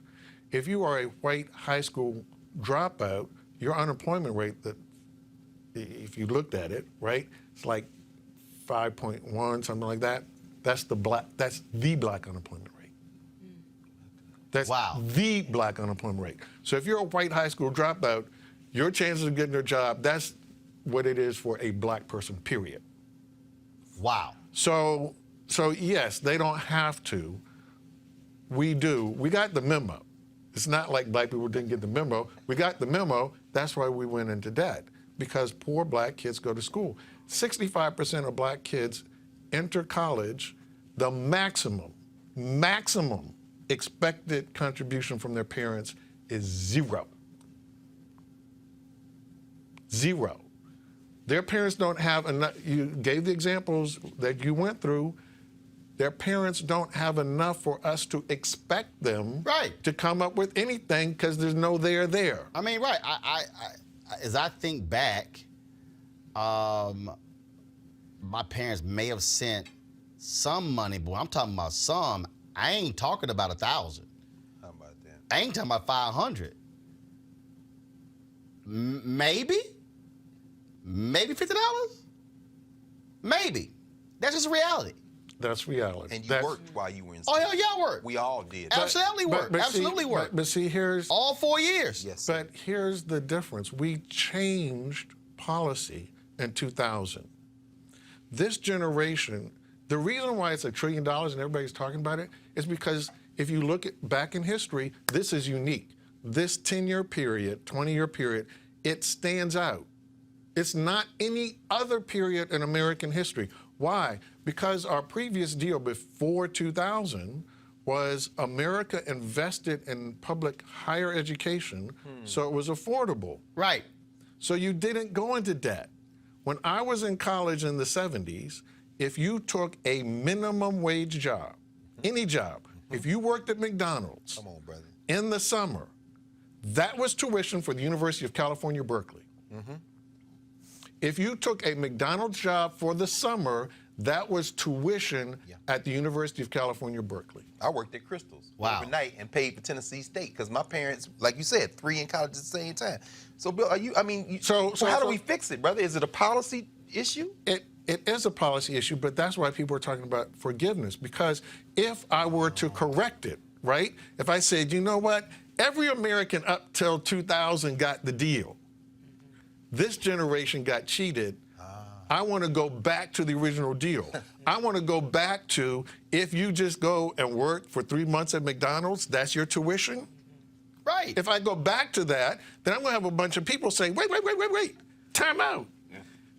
If you are a white high school dropout, your unemployment rate, that, if you looked at it, right, it's like 5.1, something like that. That's the black unemployment rate. That's the black unemployment rate. So if you're a white high school dropout, your chances of getting a job, that's what it is for a black person, period. Wow. So yes, they don't have to. We do. We got the memo. It's not like black people didn't get the memo. We got the memo. That's why we went into debt, because poor black kids go to school. 65% of black kids enter college. The maximum expected contribution from their parents is 0. 0. Their parents don't have enough. You gave the examples that you went through. Their parents don't have enough for us to expect them to come up with anything because there's no there. I mean, right. As I think back, my parents may have sent some money, but I'm talking about some. I ain't talking about 1,000. How about that? I ain't talking about 500. Maybe $50. Maybe. That's just reality. That's reality. And you worked while you were in school. Oh, hell yeah, I worked. We all did. Absolutely worked. Absolutely worked. But see, here's... all 4 years. Yes. But here's the difference. We changed policy in 2000. This generation, the reason why it's $1 trillion and everybody's talking about it is because if you look back in history, this is unique. This 10-year period, 20-year period, it stands out. It's not any other period in American history. Why? Because our previous deal before 2000 was America invested in public higher education, so it was affordable. Right. So you didn't go into debt. When I was in college in the 70s, if you took a minimum wage job, any job, if you worked at McDonald's Come on, brother. in the summer, that was tuition for the University of California, Berkeley. If you took a McDonald's job for the summer, that was tuition at the University of California, Berkeley. I worked at Crystal's overnight and paid for Tennessee State because my parents, like you said, 3 in college at the same time. So, Bill, so how do we fix it, brother? Is it a policy issue? It is a policy issue, but that's why people are talking about forgiveness. Because if I were to correct it, right? If I said, you know what? Every American up till 2000 got the deal. This generation got cheated. I want to go back to the original deal. I want to go back to if you just go and work for 3 months at McDonald's, that's your tuition. Right. If I go back to that, then I'm going to have a bunch of people say, wait, time out.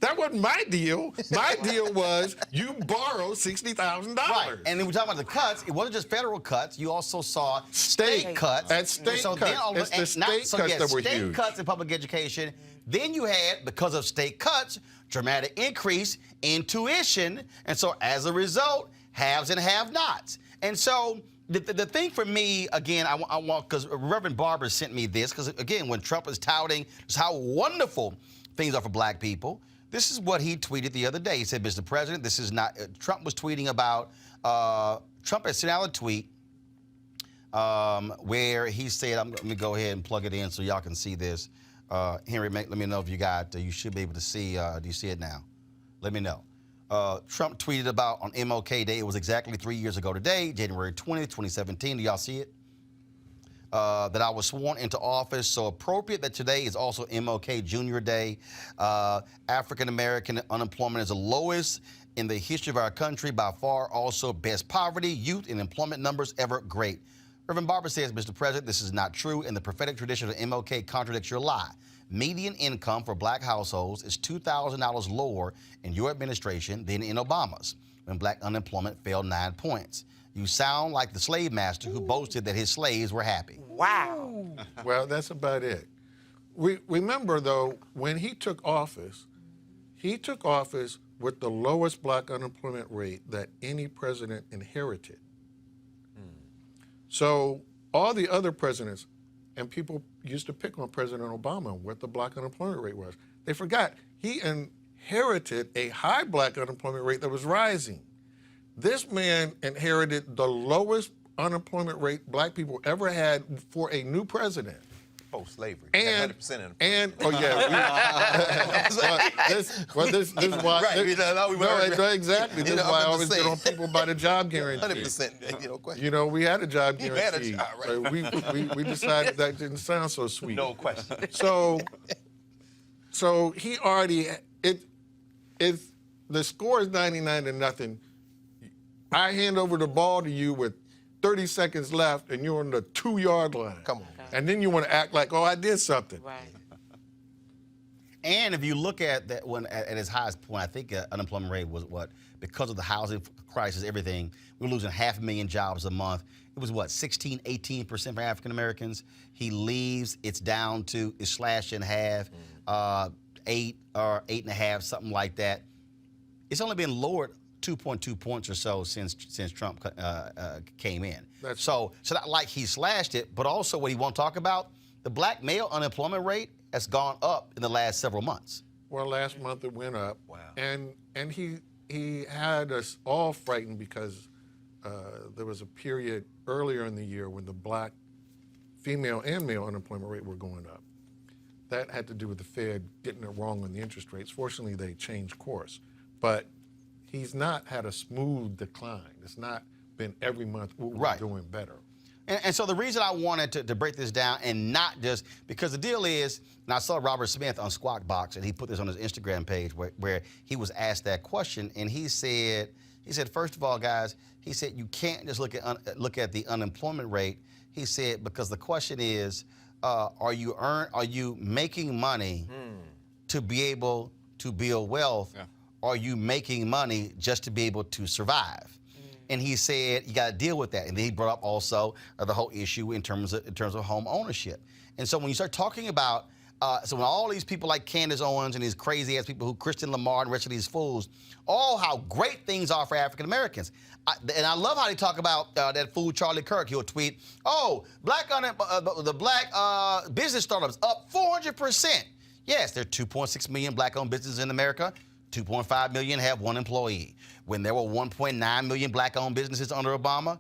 That wasn't my deal. My deal was you borrow $60,000. Right. And then we're talking about the cuts. It wasn't just federal cuts. You also saw state cuts. That's state cuts. It's the state cuts that were huge. State cuts in public education. Then you had, because of state cuts, dramatic increase in tuition. And so as a result, haves and have-nots. And so the thing for me, again, I want, because Reverend Barber sent me this, because again, when Trump is touting just how wonderful things are for black people, this is what he tweeted the other day. He said, Mr. President, this is not, Trump was tweeting about, Trump had sent out a tweet where he said, let me go ahead and plug it in so y'all can see this. Henry, let me know if you you should be able to see, do you see it now? Let me know. Trump tweeted about on MLK Day, it was exactly 3 years ago today, January 20th, 2017. Do y'all see it? That I was sworn into office, so appropriate that today is also MLK Jr. Day. African-American unemployment is the lowest in the history of our country, by far also best poverty, youth, and employment numbers ever great. Reverend Barber says, Mr. President, this is not true, and the prophetic tradition of MLK contradicts your lie. Median income for black households is $2,000 lower in your administration than in Obama's, when black unemployment fell 9 points. You sound like the slave master who boasted that his slaves were happy. Wow. Well, that's about it. Remember, though, when he took office with the lowest black unemployment rate that any president inherited. So all the other presidents, and people used to pick on President Obama what the black unemployment rate was. They forgot he inherited a high black unemployment rate that was rising. This man inherited the lowest unemployment rate black people ever had for a new president. Post-slavery. And 100% of and oh yeah, this is why. Exactly. This is why I always get on people by the job guarantee. 100%. Question. You know, we had a job guarantee. We had a job, right? We decided that didn't sound so sweet. No question. So he already the score is 99-0. I hand over the ball to you with 30 seconds left, and you're on the 2-yard line. Come on. And then you want to act like, oh, I did something. Right. And if you look at that one at its highest point, I think unemployment rate was what, because of the housing crisis, everything, we were losing 500,000 jobs a month. It was what, 16, 18% for African Americans. He leaves, it's slashed in half, 8 or 8.5, something like that. It's only been lowered 2.2 points or so since Trump came in. So not like he slashed it, but also what he won't talk about, the black male unemployment rate has gone up in the last several months. Well, last month it went up. Wow. And he had us all frightened because there was a period earlier in the year when the black female and male unemployment rate were going up. That had to do with the Fed getting it wrong on the interest rates. Fortunately, they changed course. But he's not had a smooth decline. It's not been every month, we're doing better. And so the reason I wanted to break this down, and not just because the deal is, and I saw Robert Smith on Squawk Box, and he put this on his Instagram page where he was asked that question, and he said, first of all, guys, he said you can't just look at the unemployment rate. He said because the question is, are you making money to be able to build wealth? Yeah. Or are you making money just to be able to survive? And he said you got to deal with that. And then he brought up also the whole issue in terms of home ownership. And so when you start talking about So when all these people like Candace Owens and these crazy ass people who Christian Lamar and the rest of these fools, all how great things are for African Americans. And I love how they talk about that fool Charlie Kirk. He'll tweet, "Oh, the black business startups up 400%." Yes, there are 2.6 million black-owned businesses in America. 2.5 million have one employee. When there were 1.9 million black-owned businesses under Obama,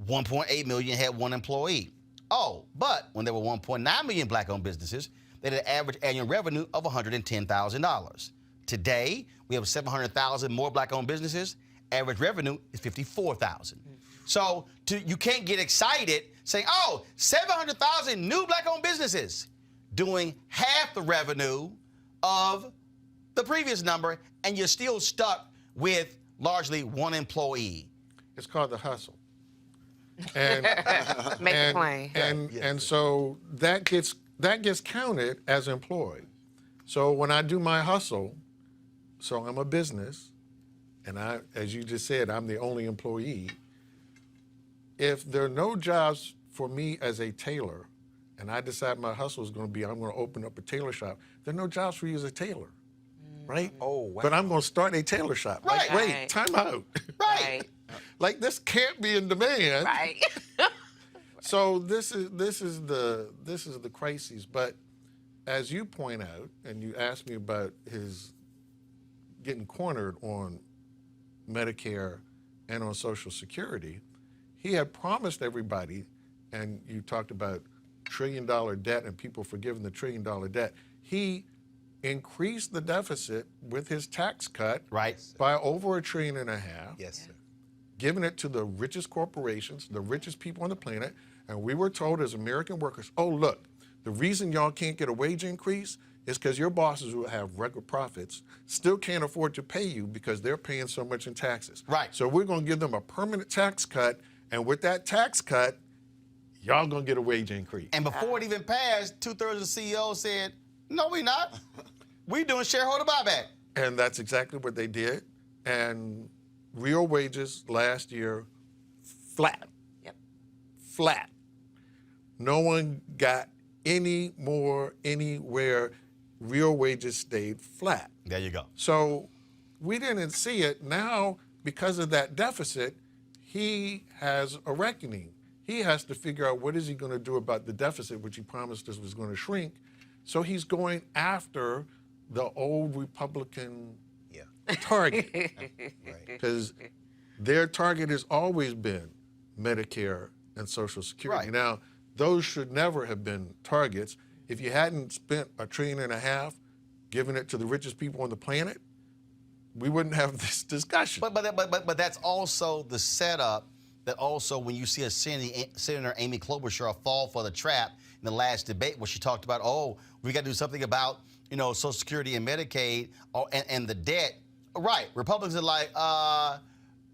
1.8 million had one employee. Oh, but when there were 1.9 million black-owned businesses, they had an average annual revenue of $110,000. Today, we have 700,000 more black-owned businesses. Average revenue is $54,000. So you can't get excited saying, "Oh, 700,000 new black-owned businesses," doing half the revenue of the previous number, and you're still stuck with largely one employee. It's called the hustle. And Make it plain. And so that gets counted as employed. So when I do my hustle, so I'm a business, and as you just said, I'm the only employee. If there are no jobs for me as a tailor, and I decide my hustle is going to be, I'm going to open up a tailor shop, there are no jobs for you as a tailor, right? Oh, wow. But I'm going to start a tailor shop. Right. Like, wait, time out. Right. Like, this can't be in demand. Right. So this is the crisis. But as you point out, and you asked me about his getting cornered on Medicare and on Social Security, he had promised everybody, and you talked about $1 trillion debt and people forgiving the $1 trillion debt. He increased the deficit with his tax cut by over $1.5 trillion. Yes, sir. Giving it to the richest corporations, the richest people on the planet. And we were told as American workers, oh, look, the reason y'all can't get a wage increase is because your bosses who have record profits still can't afford to pay you because they're paying so much in taxes. Right. So we're going to give them a permanent tax cut. And with that tax cut, y'all going to get a wage increase. And before it even passed, 2/3 of the CEOs said, "No, we not. We doing shareholder buyback." And that's exactly what they did. And real wages last year, flat. Yep. Flat. No one got any more anywhere. Real wages stayed flat. There you go. So we didn't see it. Now, because of that deficit, he has a reckoning. He has to figure out what is he going to do about the deficit, which he promised us was going to shrink. So he's going after the old Republican target. Because their target has always been Medicare and Social Security. Right. Now, those should never have been targets. If you hadn't spent $1.5 trillion giving it to the richest people on the planet, we wouldn't have this discussion. But that's also the setup that also when you see a Senator Amy Klobuchar fall for the trap in the last debate where she talked about, oh, we got to do something about, Social Security and Medicaid and the debt. Right. Republicans are like,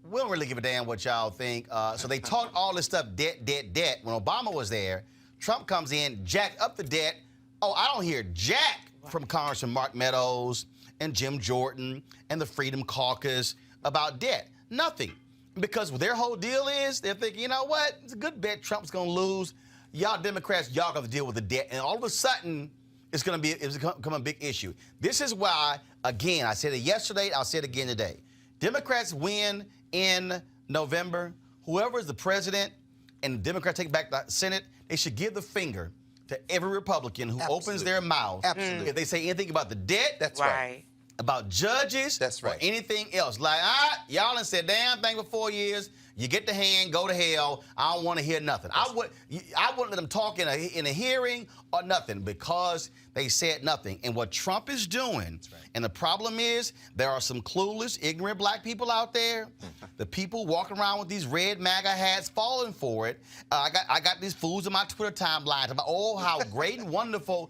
we don't really give a damn what y'all think. So they talked all this stuff, debt. When Obama was there, Trump comes in, jacked up the debt. Oh, I don't hear jack from Congressman Mark Meadows and Jim Jordan and the Freedom Caucus about debt. Nothing. Because their whole deal is they're thinking, you know what? It's a good bet Trump's going to lose. Y'all Democrats, y'all got to deal with the debt. And all of a sudden, it's going to become a big issue. This is why, again, I said it yesterday, I'll say it again today. Democrats win in November. Whoever is the president and the Democrats take back the Senate, they should give the finger to every Republican who opens their mouth. Absolutely. If they say anything about the debt, That's right. about judges, That's right. or anything else. Like, y'all done said damn thing for 4 years. You get the hand, go to hell. I don't want to hear nothing. I wouldn't let them talk in a hearing or nothing because they said nothing. And what Trump is doing, and the problem is there are some clueless, ignorant black people out there. The people walking around with these red MAGA hats falling for it. I got these fools in my Twitter timeline about, how great and wonderful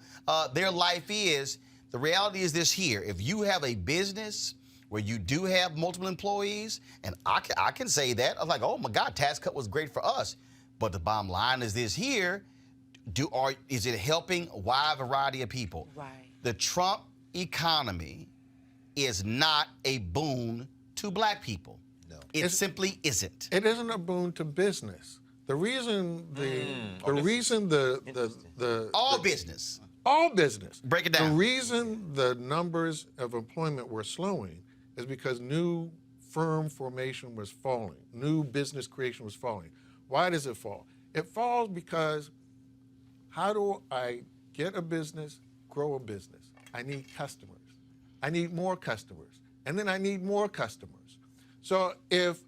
their life is. The reality is this here. If you have a business where you do have multiple employees, and I can say that, I'm like, oh my God, tax cut was great for us. But the bottom line is this here, is it helping a wide variety of people? Right. The Trump economy is not a boon to black people. No. It simply isn't. It isn't a boon to business. The reason all business. All business. Break it down. The reason the numbers of employment were slowing is because new firm formation was falling. New business creation was falling. Why does it fall? It falls because how do I get a business, grow a business? I need customers. I need more customers. And then I need more customers. So if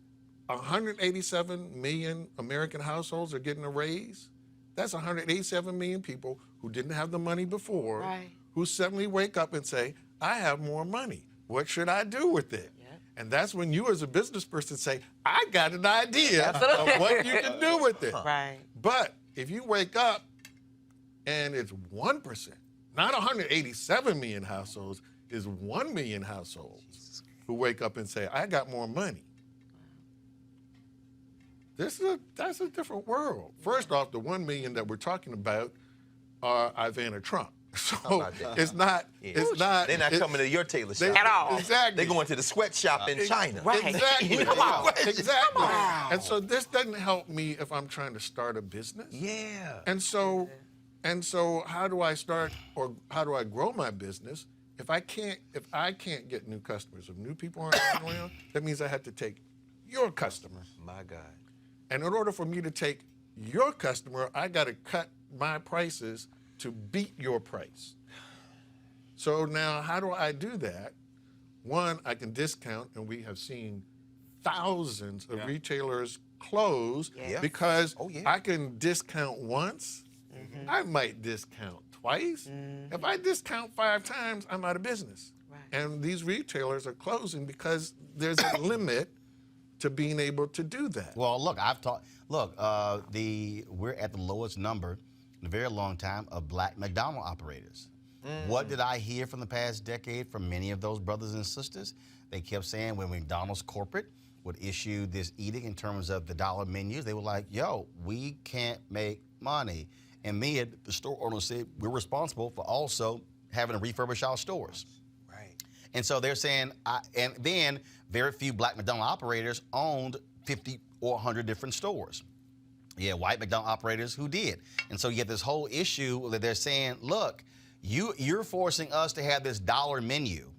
187 million American households are getting a raise, that's 187 million people who didn't have the money before, Right. who suddenly wake up and say, I have more money. What should I do with it? And that's when you as a business person say, I got an idea of what you can do with it. Right. But if you wake up and it's 1%, not 187 million households, is 1 million households who wake up and say, I got more money. That's a different world. First off, the 1 million that we're talking about are Ivana Trump. So it's not. They're not coming to your tailor shop at all. Exactly. They're going to the sweatshop in China. Right. Exactly. Come on. Exactly. Come on. And so this doesn't help me if I'm trying to start a business. Yeah. And so how do I start or how do I grow my business if I can't get new customers, if new people aren't coming around, that means I have to take your customer. My God. And in order for me to take your customer, I got to cut my prices to beat your price. So now how do I do that? One, I can discount, and we have seen thousands of retailers close because I can discount once, I might discount twice. If I discount 5 times, I'm out of business. Right. And these retailers are closing because there's a limit to being able to do that. Well, look, we're at the lowest number in a very long time of black McDonald's operators. What did I hear from the past decade from many of those brothers and sisters? They kept saying when McDonald's corporate would issue this edict in terms of the dollar menus, they were like, yo, we can't make money. And then the store owner said, we're responsible for also having to refurbish our stores. Right. And so they're saying, and then very few black McDonald's operators owned 50 or 100 different stores. Yeah, white McDonald's operators who did. And so you get this whole issue that they're saying, look, you're forcing us to have this dollar menu.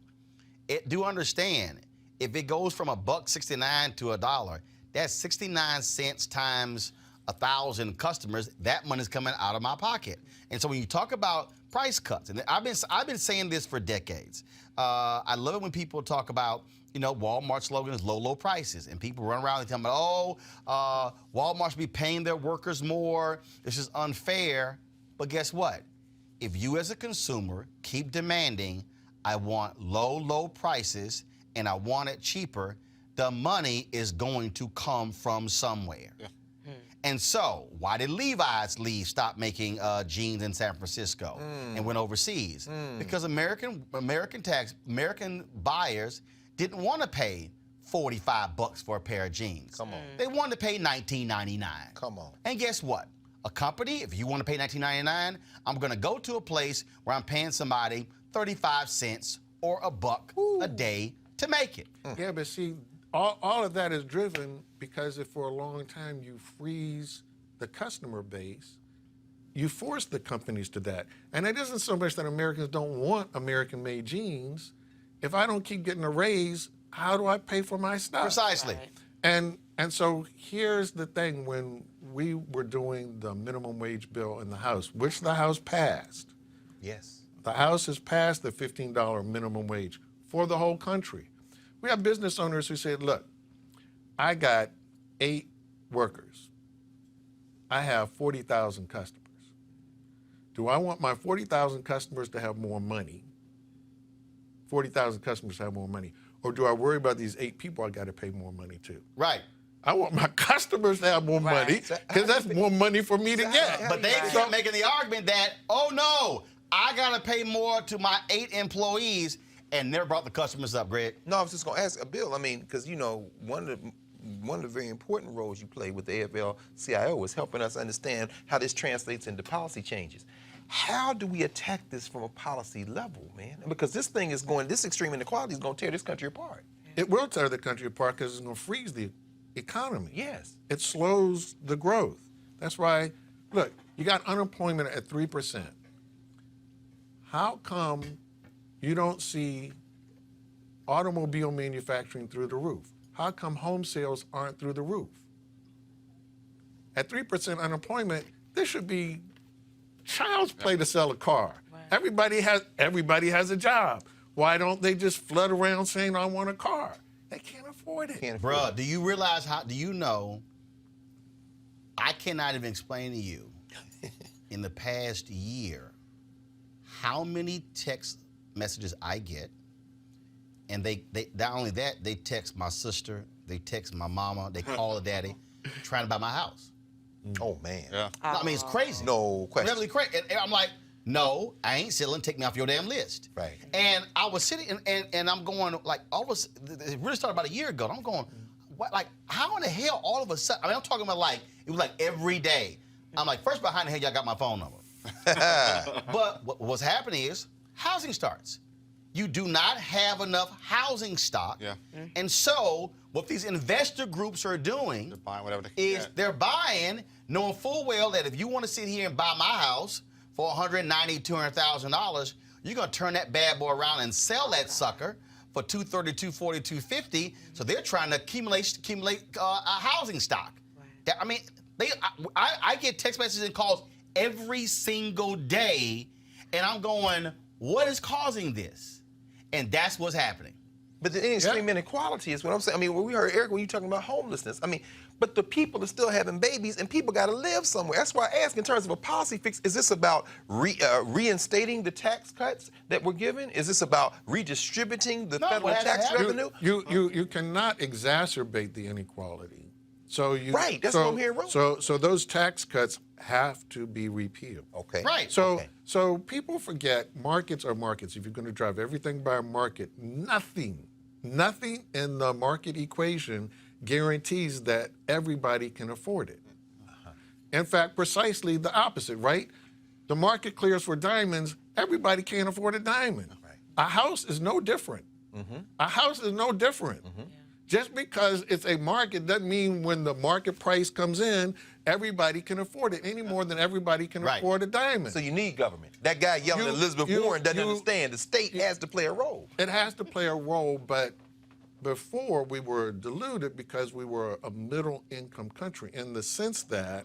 Do understand, if it goes from $1.69 to $1, that's 69 cents times 1,000 customers. That money's coming out of my pocket. And so when you talk about price cuts, and I've been saying this for decades. I love it when people talk about, Walmart's slogan is low, low prices. And people run around and tell me, Walmart should be paying their workers more. This is unfair. But guess what? If you as a consumer keep demanding, I want low, low prices and I want it cheaper, the money is going to come from somewhere. Yeah. And so, why did Levi's stop making jeans in San Francisco and went overseas? Because American buyers didn't want to pay $45 for a pair of jeans. Come on. They wanted to pay $19.99. Come on. And guess what? A company, if you want to pay $19.99, I'm going to go to a place where I'm paying somebody 35 cents or $1 a day to make it. Yeah, but see, all of that is driven because if for a long time you freeze the customer base, you force the companies to that. And it isn't so much that Americans don't want American-made jeans. If I don't keep getting a raise, how do I pay for my stuff? Precisely. Right. And so here's the thing, when we were doing the minimum wage bill in the House, which the House passed. Yes. The House has passed the $15 minimum wage for the whole country. We have business owners who said, look, I got 8 workers. I have 40,000 customers. Do I want my 40,000 customers to have more money? 40,000 customers to have more money. Or do I worry about these 8 people I got to pay more money to? Right. I want my customers to have more money because that's more money for me to get. But they kept making the argument that, oh no, I got to pay more to my 8 employees and never brought the customers up, Greg. No, I was just going to ask Bill. I mean, because, one of the very important roles you play with the AFL-CIO is helping us understand how this translates into policy changes. How do we attack this from a policy level, man? Because this extreme inequality is going to tear this country apart. It will tear the country apart because it's going to freeze the economy. Yes. It slows the growth. That's why, look, you got unemployment at 3%. how come you don't see automobile manufacturing through the roof? How come home sales aren't through the roof? At 3% unemployment, there should be child's play to sell a car. Right. Everybody has a job. Why don't they just flood around saying, I want a car? They can't afford it. Bruh, do you realize do you know, I cannot even explain to you in the past year how many text messages I get, and they not only that, they text my sister, they text my mama, they call her daddy, trying to buy my house. Oh, man. Yeah. I mean, it's crazy. No question. Really crazy. And I'm like, no, I ain't selling. Take me off your damn list. Right. And I was sitting and I'm going like, it really started about a year ago. And I'm going, what? Like, how in the hell all of a sudden? I mean, I'm talking about like it was like every day. I'm like, first, behind the hell y'all got my phone number? But what's happening is housing starts. You do not have enough housing stock. Yeah. And so what these investor groups are doing They're buying whatever they can is get. they're buying, knowing full well that if you want to sit here and buy my house for $190,000, $200,000, you're going to turn that bad boy around and sell that sucker for $230,000, $240,000, $250,000. So they're trying to accumulate a housing stock. Right. I mean, I get text messages and calls every single day, and I'm going, what is causing this? And that's what's happening. But the extreme inequality is what I'm saying. I mean, when we heard Eric, when you talking about homelessness, I mean, but the people are still having babies, and people got to live somewhere. That's why I ask in terms of a policy fix, is this about reinstating the tax cuts that were given? Is this about redistributing the federal tax revenue? You cannot exacerbate the inequality. So right, that's what I'm hearing. So those tax cuts have to be repealed. Okay. Right. So people forget markets are markets. If you're going to drive everything by a market, nothing in the market equation guarantees that everybody can afford it. In fact, precisely the opposite, right? The market clears for diamonds, everybody can't afford a diamond. Right. A house is no different. A house is no different. Just because it's a market doesn't mean when the market price comes in, everybody can afford it any more than everybody can afford a diamond. So you need government. That guy yelling at Elizabeth Warren doesn't understand. The state has to play a role. It has to play a role, but before we were deluded because we were a middle income country in the sense that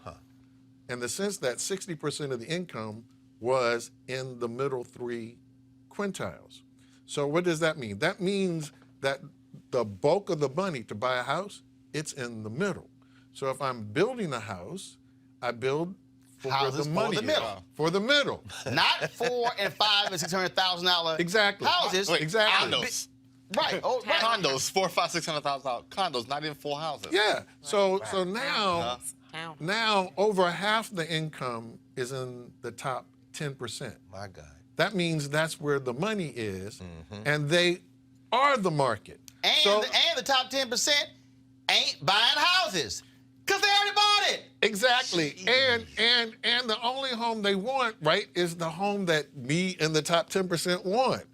60% of the income was in the middle three quintiles. So what does that mean? That means that the bulk of the money to buy a house, it's in the middle. So if I'm building a house, I build for houses the money for the middle. For the middle. Not $400,000 and $500,000 and $600,000 exactly. houses. Wait, exactly. Condos. Right. Oh, right. Condos, $400,000, $500,000, $600,000 condos, not even full houses. Yeah. So now over half the income is in the top 10%. My God. That means that's where the money is, and they are the market. And the top 10% ain't buying houses because they already bought it. Exactly. And the only home they want, right, is the home that me and the top 10% want.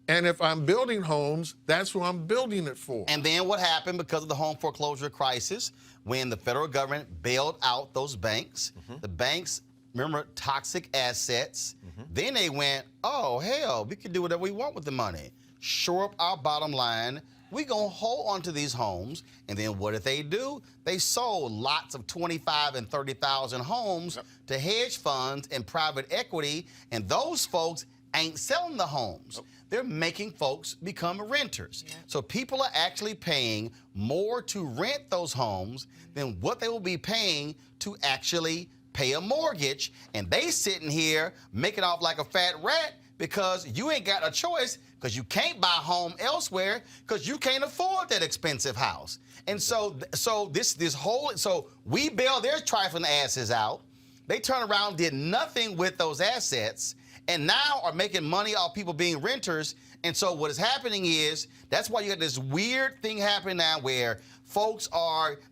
And if I'm building homes, that's who I'm building it for. And then what happened because of the home foreclosure crisis, when the federal government bailed out those banks, the banks, remember, toxic assets, then they went, oh, hell, we can do whatever we want with the money. Shore up our bottom line. We gonna hold onto these homes, and then what did they do? They sold lots of 25 and 30,000 homes to hedge funds and private equity, and those folks ain't selling the homes. They're making folks become renters. So people are actually paying more to rent those homes than what they will be paying to actually pay a mortgage, and they sitting here making off like a fat rat because you ain't got a choice because you can't buy a home elsewhere because you can't afford that expensive house. And so we bailed their trifling asses out. They turned around, did nothing with those assets, and now are making money off people being renters. And so what is happening is, that's why you got this weird thing happening now where folks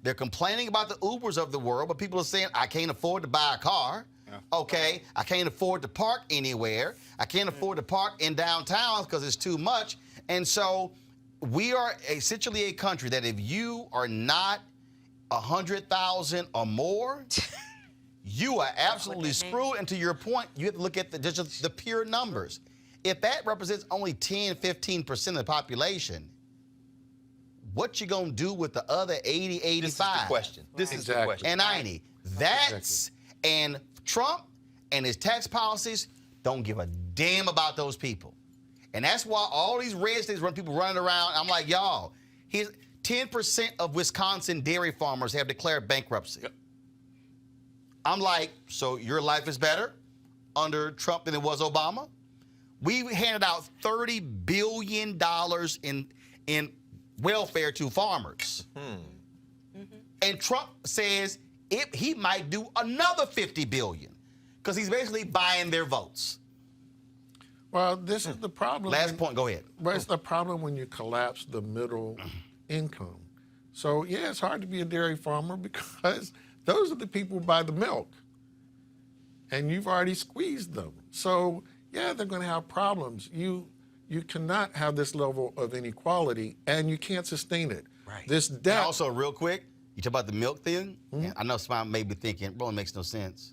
they're complaining about the Ubers of the world, but people are saying, I can't afford to buy a car. Okay, I can't afford to park anywhere. I can't afford to park in downtown because it's too much. And so we are essentially a country that if you are not 100,000 or more, you are absolutely screwed. And to your point, you have to look at just the pure numbers. If that represents only 10, 15% of the population, what you gonna do with the other 80, 85? This is the question. This is the question. And 90. That's, and Trump and his tax policies don't give a damn about those people. And that's why all these red states run people running around. I'm like, y'all, 10% of Wisconsin dairy farmers have declared bankruptcy. Yep. I'm like, so your life is better under Trump than it was Obama? We handed out $30 billion in welfare to farmers. And Trump says he might do another $50 billion because he's basically buying their votes. Well, this is the problem. Last point, go ahead. But it's the problem when you collapse the middle income. So, yeah, it's hard to be a dairy farmer because those are the people who buy the milk. And you've already squeezed them. So, yeah, they're going to have problems. You cannot have this level of inequality, and you can't sustain it. Right. This debt. And also, real quick, you talk about the milk thing. And I know somebody may be thinking, Roland, makes no sense.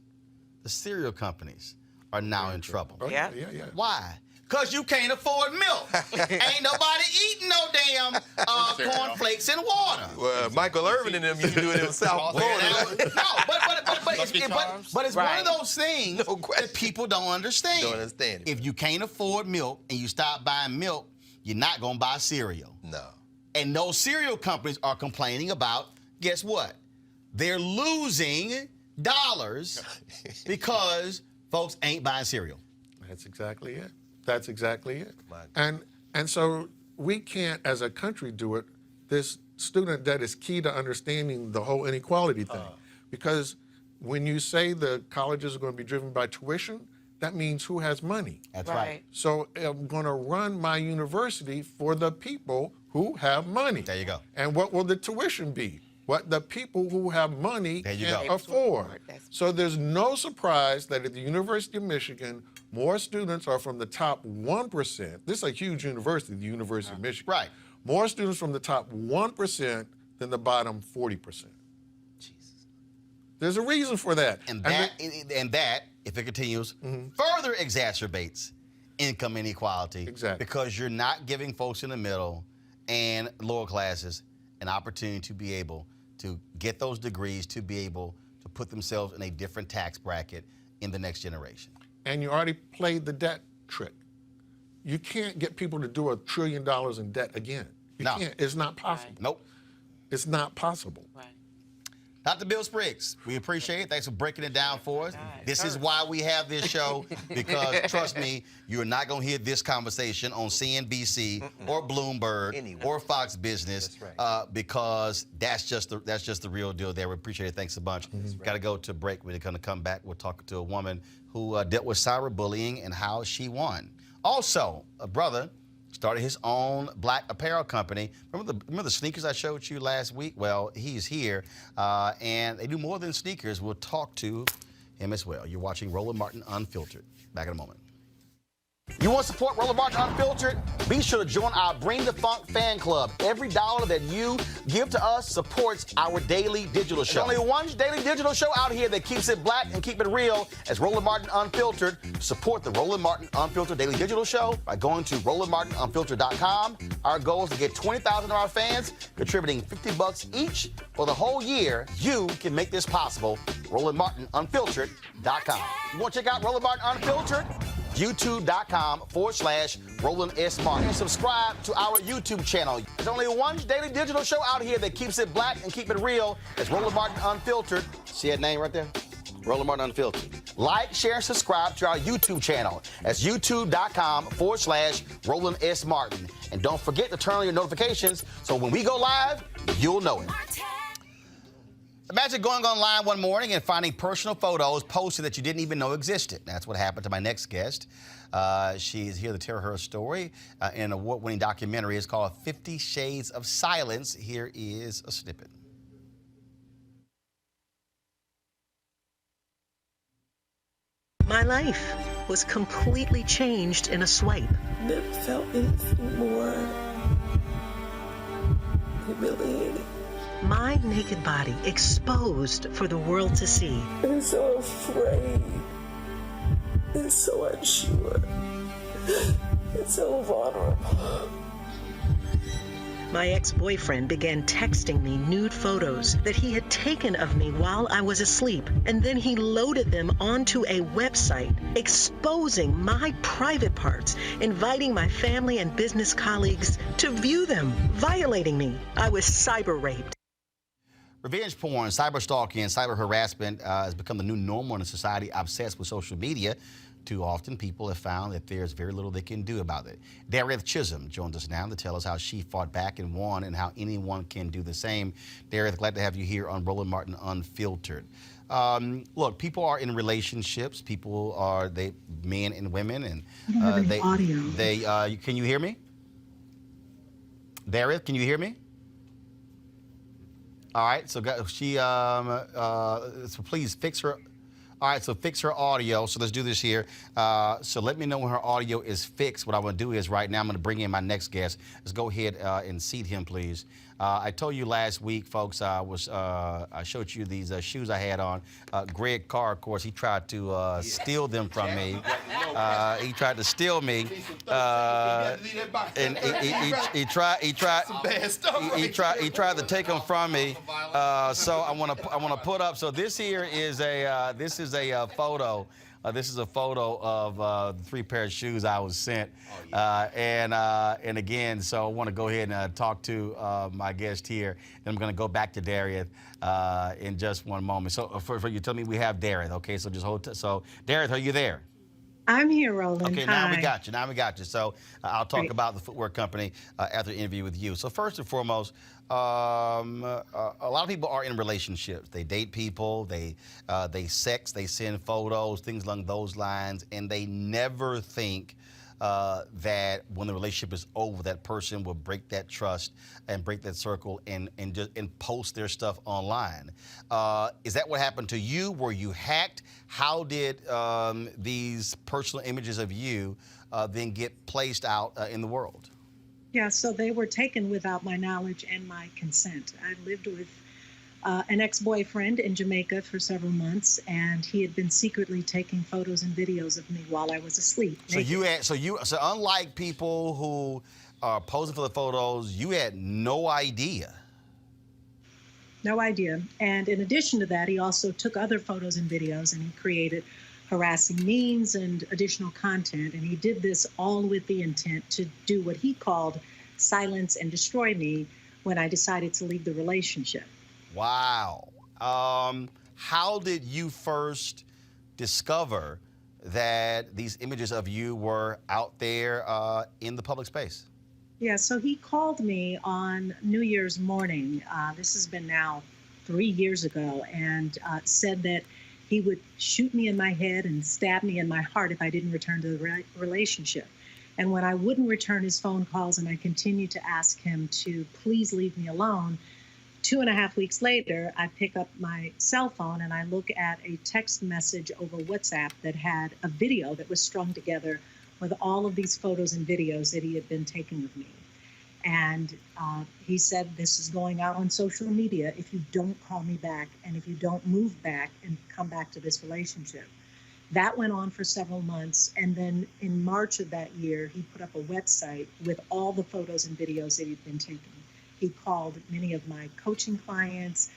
The cereal companies are now in trouble. Oh, Yeah. Yeah. Why? Because you can't afford milk. Ain't nobody eating no damn cornflakes and water. Well, Michael Irvin and them used to do it in South Florida. But it's one of those things that people don't understand. Don't understand it. If you can't afford milk and you stop buying milk, you're not going to buy cereal. No. And those cereal companies are complaining about, guess what? They're losing dollars because folks ain't buying cereal. That's exactly it. That's exactly it. And so we can't, as a country, do it. This student debt is key to understanding the whole inequality thing. Because when you say the colleges are going to be driven by tuition, that means who has money. That's right. So I'm going to run my university for the people who have money. There you go. And what will the tuition be? What the people who have money can afford. So there's no surprise that at the University of Michigan, more students are from the top 1%. This is a huge university, the University of Michigan. Right. More students from the top 1% than the bottom 40%. Jesus. There's a reason for that. And that, if it continues, further exacerbates income inequality. Exactly. Because you're not giving folks in the middle and lower classes an opportunity to be able to get those degrees, to be able to put themselves in a different tax bracket in the next generation. And you already played the debt trick. You can't get people to do $1 trillion in debt again. You can't. It's not possible. Nope. It's not possible. Right. Dr. Bill Spriggs, we appreciate it. Thanks for breaking it down for us. This is why we have this show, because trust me, you're not going to hear this conversation on CNBC or Bloomberg or Fox Business, because that's just the real deal there. We appreciate it. Thanks a bunch. Got to go to break. We're going to come back. We'll talk to a woman who dealt with cyberbullying and how she won. Also, a brother started his own black apparel company. Remember the sneakers I showed you last week? Well, he's here, and they do more than sneakers. We'll talk to him as well. You're watching Roland Martin Unfiltered. Back in a moment. You want to support Roland Martin Unfiltered? Be sure to join our Bring the Funk fan club. Every dollar that you give to us supports our daily digital show. There's only one daily digital show out here that keeps it black and keep it real as Roland Martin Unfiltered. Support the Roland Martin Unfiltered daily digital show by going to RolandMartinUnfiltered.com. Our goal is to get 20,000 of our fans contributing $50 each for the whole year. You can make this possible. RolandMartinUnfiltered.com. You want to check out Roland Martin Unfiltered? YouTube.com/Roland S. Martin. And subscribe to our YouTube channel. There's only one daily digital show out here that keeps it black and keep it real. It's Roland Martin Unfiltered. See that name right there? Roland Martin Unfiltered. Like, share, and subscribe to our YouTube channel. That's YouTube.com/Roland S. Martin. And don't forget to turn on your notifications so when we go live, you'll know it. Imagine going online one morning and finding personal photos posted that you didn't even know existed. That's what happened to my next guest. She's here to tell her story in an award-winning documentary. It's called 50 Shades of Silence. Here is a snippet. My life was completely changed in a swipe. Never felt anything more humiliating. my naked body exposed for the world to see. I'm so afraid. I'm so unsure. It's so vulnerable. My ex-boyfriend began texting me nude photos that he had taken of me while I was asleep, and then he loaded them onto a website, exposing my private parts, inviting my family and business colleagues to view them, violating me. I was cyber-raped. Revenge porn, cyber-stalking, and cyber-harassment has become the new normal in a society obsessed with social media. Too often, people have found that there's very little they can do about it. Dareth Chisholm joins us now to tell us how she fought back and won and how anyone can do the same. Dareth, glad to have you here on Roland Martin Unfiltered. Look, people are in relationships. People are men and women, and audio. Can you hear me? Dareth, can you hear me? All right, so so please fix her. All right, so fix her audio. So let's do this here. So let me know when her audio is fixed. What I want to do is right now I'm going to bring in my next guest. Let's go ahead and seat him, please. I told you last week, folks, I showed you these shoes I had on. Greg Carr, of course, he tried to steal them from me. He tried to steal me, and he tried to take them from me. So I want to put up. So this here is a photo. This is a photo of the 3 pair of shoes I was sent. And again, so I want to go ahead and talk to my guest here. And I'm going to go back to Dareth in just one moment. So for you, tell me we have Dareth. Okay, so just hold. So Dareth, are you there? I'm here, Roland. Okay, now we got you. So I'll talk about the footwear company after the interview with you. So first and foremost, a lot of people are in relationships. They date people, they sex, they send photos, things along those lines, and they never think that when the relationship is over, that person will break that trust and break that circle and post their stuff online. Is that what happened to you? Were you hacked? How did these personal images of you then get placed out in the world? Yeah, so they were taken without my knowledge and my consent. I lived with an ex-boyfriend in Jamaica for several months, and he had been secretly taking photos and videos of me while I was asleep. So unlike people who are posing for the photos, you had no idea. No idea. And in addition to that, he also took other photos and videos, and he created harassing memes and additional content. And he did this all with the intent to do what he called silence and destroy me when I decided to leave the relationship. Wow. How did you first discover that these images of you were out there in the public space? Yeah, so he called me on New Year's morning. This has been now 3 years ago, and said that he would shoot me in my head and stab me in my heart if I didn't return to the relationship. And when I wouldn't return his phone calls and I continued to ask him to please leave me alone, 2.5 weeks later, I pick up my cell phone and I look at a text message over WhatsApp that had a video that was strung together with all of these photos and videos that he had been taking of me. And he said, this is going out on social media if you don't call me back and if you don't move back and come back to this relationship. That went on for several months. And then in March of that year, he put up a website with all the photos and videos that he'd been taking. He called many of my coaching clients,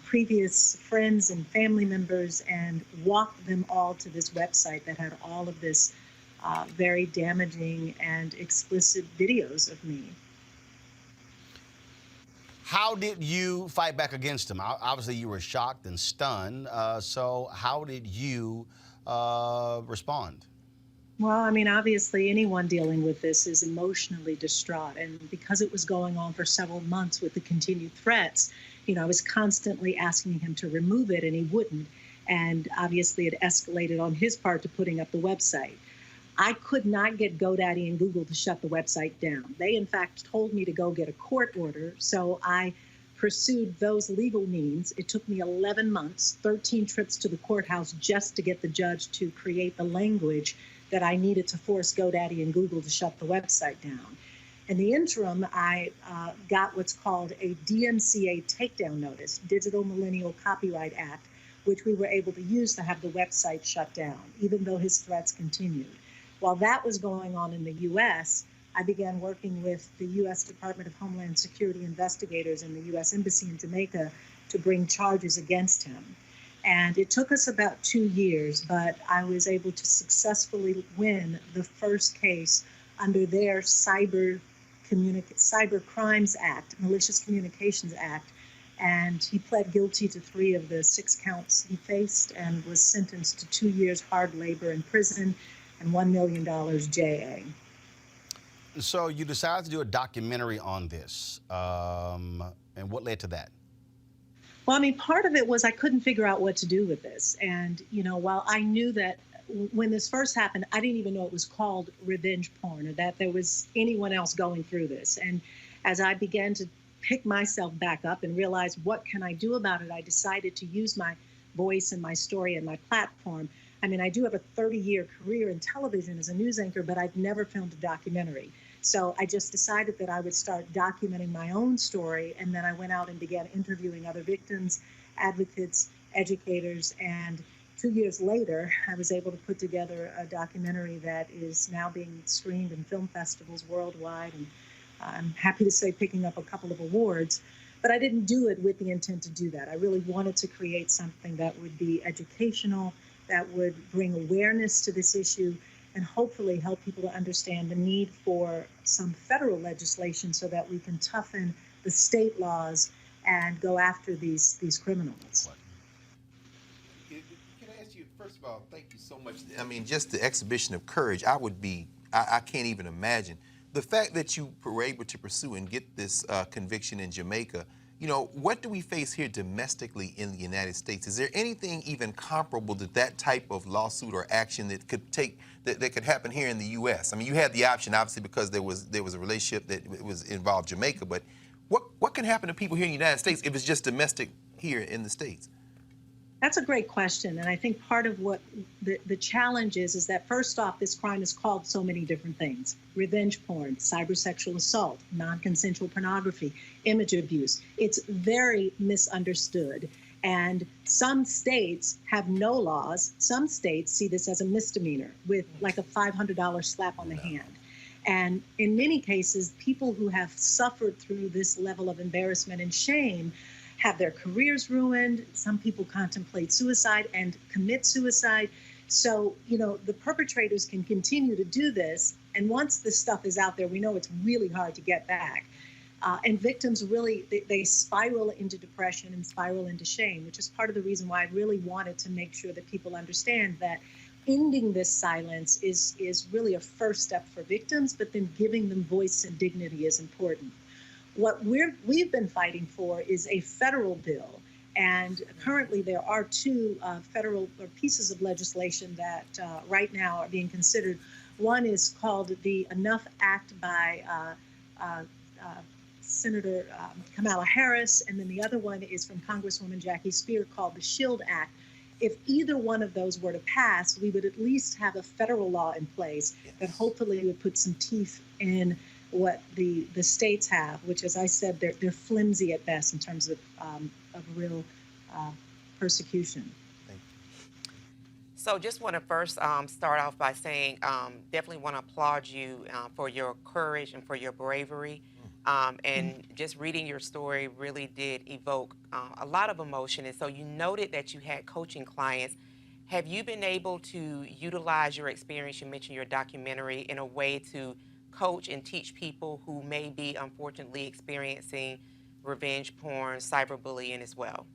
previous friends and family members, and walked them all to this website that had all of this very damaging and explicit videos of me. How did you fight back against him? Obviously, you were shocked and stunned. So how did you respond? Well, I mean, obviously, anyone dealing with this is emotionally distraught. And because it was going on for several months with the continued threats, I was constantly asking him to remove it, and he wouldn't. And obviously, it escalated on his part to putting up the website. I could not get GoDaddy and Google to shut the website down. They, in fact, told me to go get a court order, so I pursued those legal means. It took me 11 months, 13 trips to the courthouse just to get the judge to create the language that I needed to force GoDaddy and Google to shut the website down. In the interim, I got what's called a DMCA takedown notice, Digital Millennial Copyright Act, which we were able to use to have the website shut down, even though his threats continued. While that was going on in the U.S., I began working with the U.S. Department of Homeland Security investigators in the U.S. Embassy in Jamaica to bring charges against him. And it took us about 2 years, but I was able to successfully win the first case under their Cyber Crimes Act, Malicious Communications Act. And he pled guilty to 3 of the 6 counts he faced and was sentenced to 2 years hard labor in prison and $1 million JA. So you decided to do a documentary on this, and what led to that? Well, I mean, part of it was I couldn't figure out what to do with this. And, while I knew that when this first happened, I didn't even know it was called revenge porn or that there was anyone else going through this. And as I began to pick myself back up and realize what can I do about it, I decided to use my voice and my story and my platform. I mean, I do have a 30-year career in television as a news anchor, but I've never filmed a documentary. So I just decided that I would start documenting my own story, and then I went out and began interviewing other victims, advocates, educators, and 2 years later, I was able to put together a documentary that is now being screened in film festivals worldwide, and I'm happy to say picking up a couple of awards. But I didn't do it with the intent to do that. I really wanted to create something that would be educational, that would bring awareness to this issue, and hopefully help people to understand the need for some federal legislation so that we can toughen the state laws and go after these criminals. Can I ask you, first of all, thank you so much. I mean, just the exhibition of courage, I can't even imagine. The fact that you were able to pursue and get this conviction in Jamaica, what do we face here domestically in the United States? Is there anything even comparable to that type of lawsuit or action that could that could happen here in the U.S.? I mean, you had the option, obviously, because there was a relationship that was involved Jamaica, but what can happen to people here in the United States if it's just domestic here in the States? That's a great question. And I think part of what the challenge is that first off, this crime is called so many different things: revenge porn, cybersexual assault, non-consensual pornography, image abuse. It's very misunderstood. And some states have no laws. Some states see this as a misdemeanor with like a $500 slap on the hand. And in many cases, people who have suffered through this level of embarrassment and shame have their careers ruined. Some people contemplate suicide and commit suicide. So, the perpetrators can continue to do this. And once this stuff is out there, we know it's really hard to get back. And victims really, they spiral into depression and spiral into shame, which is part of the reason why I really wanted to make sure that people understand that ending this silence is really a first step for victims, but then giving them voice and dignity is important. What we've been fighting for is a federal bill, and currently there are 2 federal pieces of legislation that right now are being considered. One is called the Enough Act by Senator Kamala Harris, and then the other one is from Congresswoman Jackie Speer called the SHIELD Act. If either one of those were to pass, we would at least have a federal law in place that hopefully would put some teeth in what the states have, which, as I said, they're flimsy at best in terms of real persecution. Thank you. So just want to first start off by saying definitely want to applaud you for your courage and for your bravery. And just reading your story really did evoke a lot of emotion. And so you noted that you had coaching clients. Have you been able to utilize your experience, you mentioned your documentary, in a way to coach and teach people who may be unfortunately experiencing revenge porn, cyberbullying as well?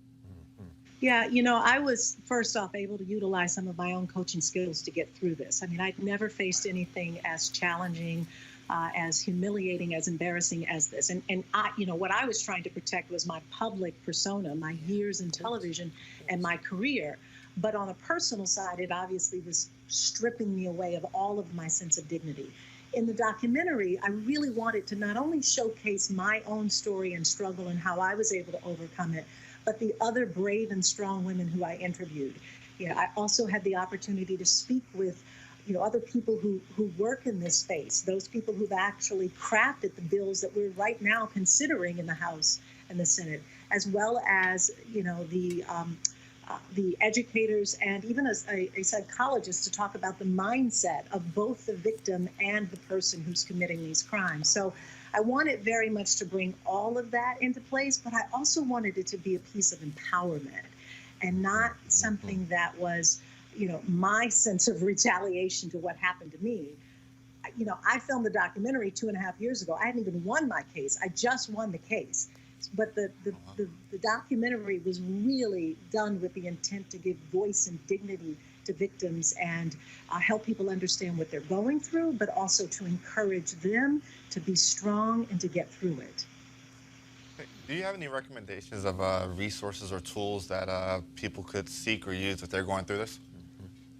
Yeah, I was first off able to utilize some of my own coaching skills to get through this. I mean, I'd never faced anything as challenging, as humiliating, as embarrassing as this. And I, what I was trying to protect was my public persona, my years in television and my career. But on a personal side, it obviously was stripping me away of all of my sense of dignity. In the documentary, I really wanted to not only showcase my own story and struggle and how I was able to overcome it, but the other brave and strong women who I interviewed. I also had the opportunity to speak with, other people who work in this space, those people who've actually crafted the bills that we're right now considering in the House and the Senate, as well as, the educators and even a psychologist to talk about the mindset of both the victim and the person who's committing these crimes. So I wanted very much to bring all of that into place, but I also wanted it to be a piece of empowerment and not something that was, my sense of retaliation to what happened to me. I filmed the documentary 2.5 years ago. I hadn't even won my case. I just won the case. But the documentary was really done with the intent to give voice and dignity to victims and help people understand what they're going through, but also to encourage them to be strong and to get through it. Do you have any recommendations of resources or tools that people could seek or use if they're going through this?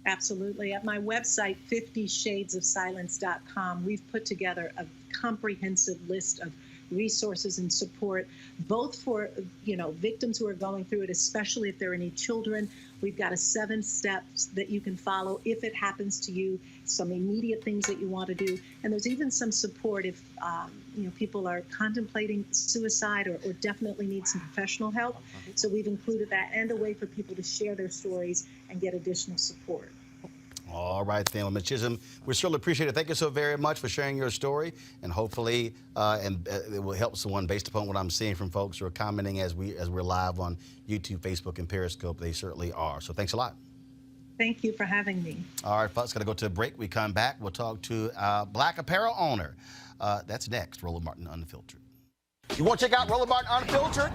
Absolutely. At my website, 50shadesofsilence.com, we've put together a comprehensive list of resources and support, both for victims who are going through it, especially if there are any children. We've got 7 steps that you can follow if it happens to you, some immediate things that you want to do, and there's even some support if people are contemplating suicide or definitely need some professional help. So we've included that and a way for people to share their stories and get additional support. All right, then, well, Ms. Chisholm, we certainly appreciate it. Thank you so very much for sharing your story, and hopefully, it will help someone based upon what I'm seeing from folks who are commenting as we're live on YouTube, Facebook, and Periscope. They certainly are. So thanks a lot. Thank you for having me. All right, folks, got to go to a break. We come back. We'll talk to a black apparel owner. That's next. Roland Martin Unfiltered. You want to check out Roland Martin Unfiltered?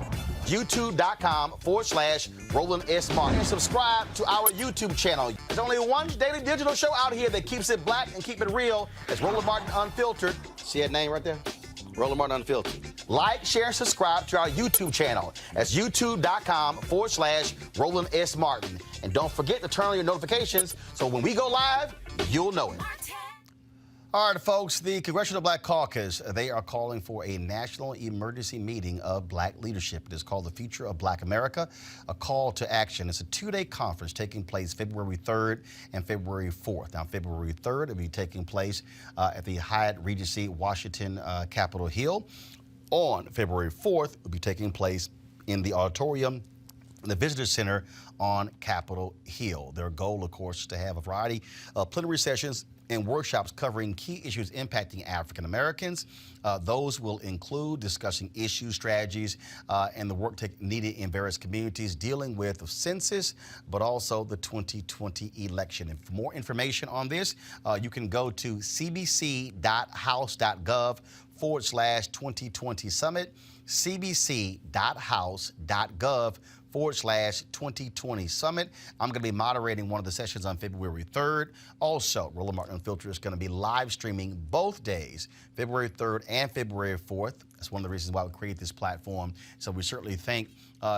YouTube.com/Roland S. Martin. And subscribe to our YouTube channel. There's only one daily digital show out here that keeps it black and keep it real. It's Roland Martin Unfiltered. See that name right there? Roland Martin Unfiltered. Like, share, and subscribe to our YouTube channel. That's YouTube.com/Roland S. Martin. And don't forget to turn on your notifications so when we go live, you'll know it. All right, folks, the Congressional Black Caucus, they are calling for a national emergency meeting of black leadership. It is called the Future of Black America, a call to action. It's a 2-day conference taking place February 3rd and February 4th. Now, February 3rd will be taking place at the Hyatt Regency Washington Capitol Hill. On February 4th, it will be taking place in the auditorium in the Visitor Center on Capitol Hill. Their goal, of course, is to have a variety of plenary sessions and workshops covering key issues impacting African Americans. Those will include discussing issues, strategies, and the work needed in various communities dealing with the census, but also the 2020 election. And for more information on this, you can go to cbc.house.gov/2020 summit, cbc.house.gov/2020 summit. I'm going to be moderating one of the sessions on February 3rd. Also, Roland Martin Unfiltered is going to be live streaming both days, February 3rd and February 4th. That's one of the reasons why we created this platform. So we certainly thank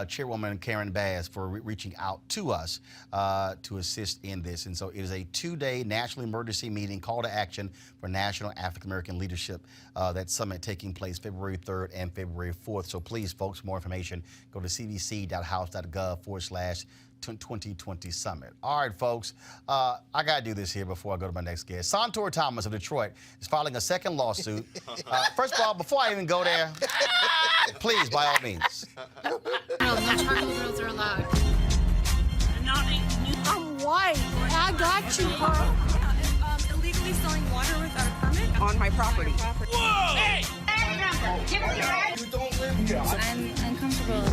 Chairwoman Karen Bass for reaching out to us to assist in this. And so it is a 2-day national emergency meeting, call to action for national African American leadership. That summit taking place February 3rd and February 4th. So please, folks, for more information, go to cbc.house.gov/2020 summit. All right, folks, I got to do this here before I go to my next guest. Santor Thomas of Detroit is filing a second lawsuit. First of all, before I even go there, please, by all means. No charcoal grills are allowed. I'm white. I got you, girl. Illegally selling water without a permit On my property. Whoa! Hey! You don't live here. I'm uncomfortable.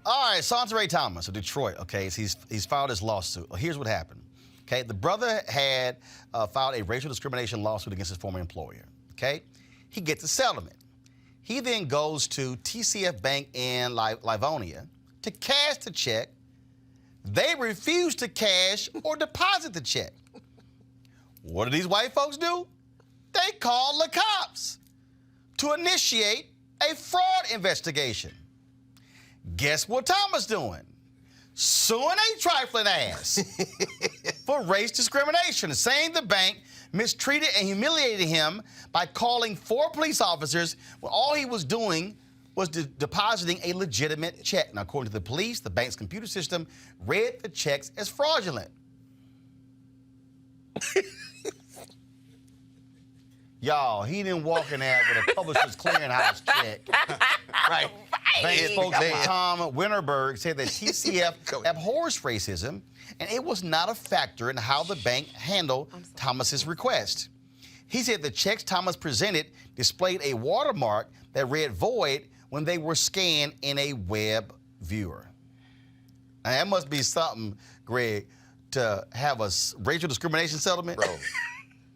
All right, Santor Thomas of Detroit, okay, he's filed his lawsuit. Well, here's what happened. Okay, the brother had filed a racial discrimination lawsuit against his former employer. Okay, he gets a settlement. He then goes to TCF Bank in Livonia to cash the check. They refuse to cash or deposit the check. What do these white folks do? They call the cops to initiate a fraud investigation. Guess what Thomas doing? Suing a trifling ass for race discrimination, saying the bank mistreated and humiliated him by calling 4 police officers when all he was doing was depositing a legitimate check. Now, according to the police, the bank's computer system read the checks as fraudulent. Y'all, he didn't walk in there with a Publishers Clearinghouse check. Right. Bank spokesman Tom Winterberg said that TCF abhors racism, and it was not a factor in how the bank handled Thomas's request. He said the checks Thomas presented displayed a watermark that read void when they were scanned in a web viewer. And that must be something, Greg, to have a racial discrimination settlement. Bro.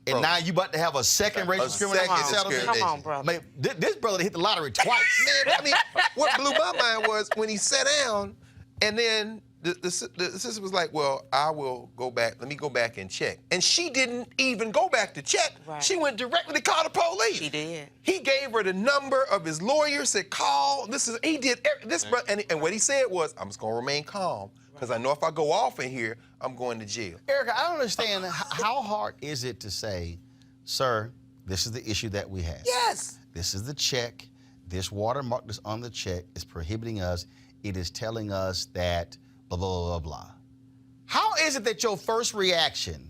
And now you about to have a second racial discrimination settlement? Come on, bro. Man, this brother hit the lottery twice. Man, I mean, what blew my mind was when he sat down, and then the sister was like, well, I will go back. Let me go back and check. And she didn't even go back to check. Right. She went directly to call the police. She did. He gave her the number of his lawyer, said, call. He did this, and what he said was, I'm just going to remain calm, because I know if I go off in here, I'm going to jail. Erica, I don't understand. How hard is it to say, sir, this is the issue that we have? Yes. This is the check. This watermark that's on the check is prohibiting us. It is telling us that blah, blah, blah, blah. How is it that your first reaction,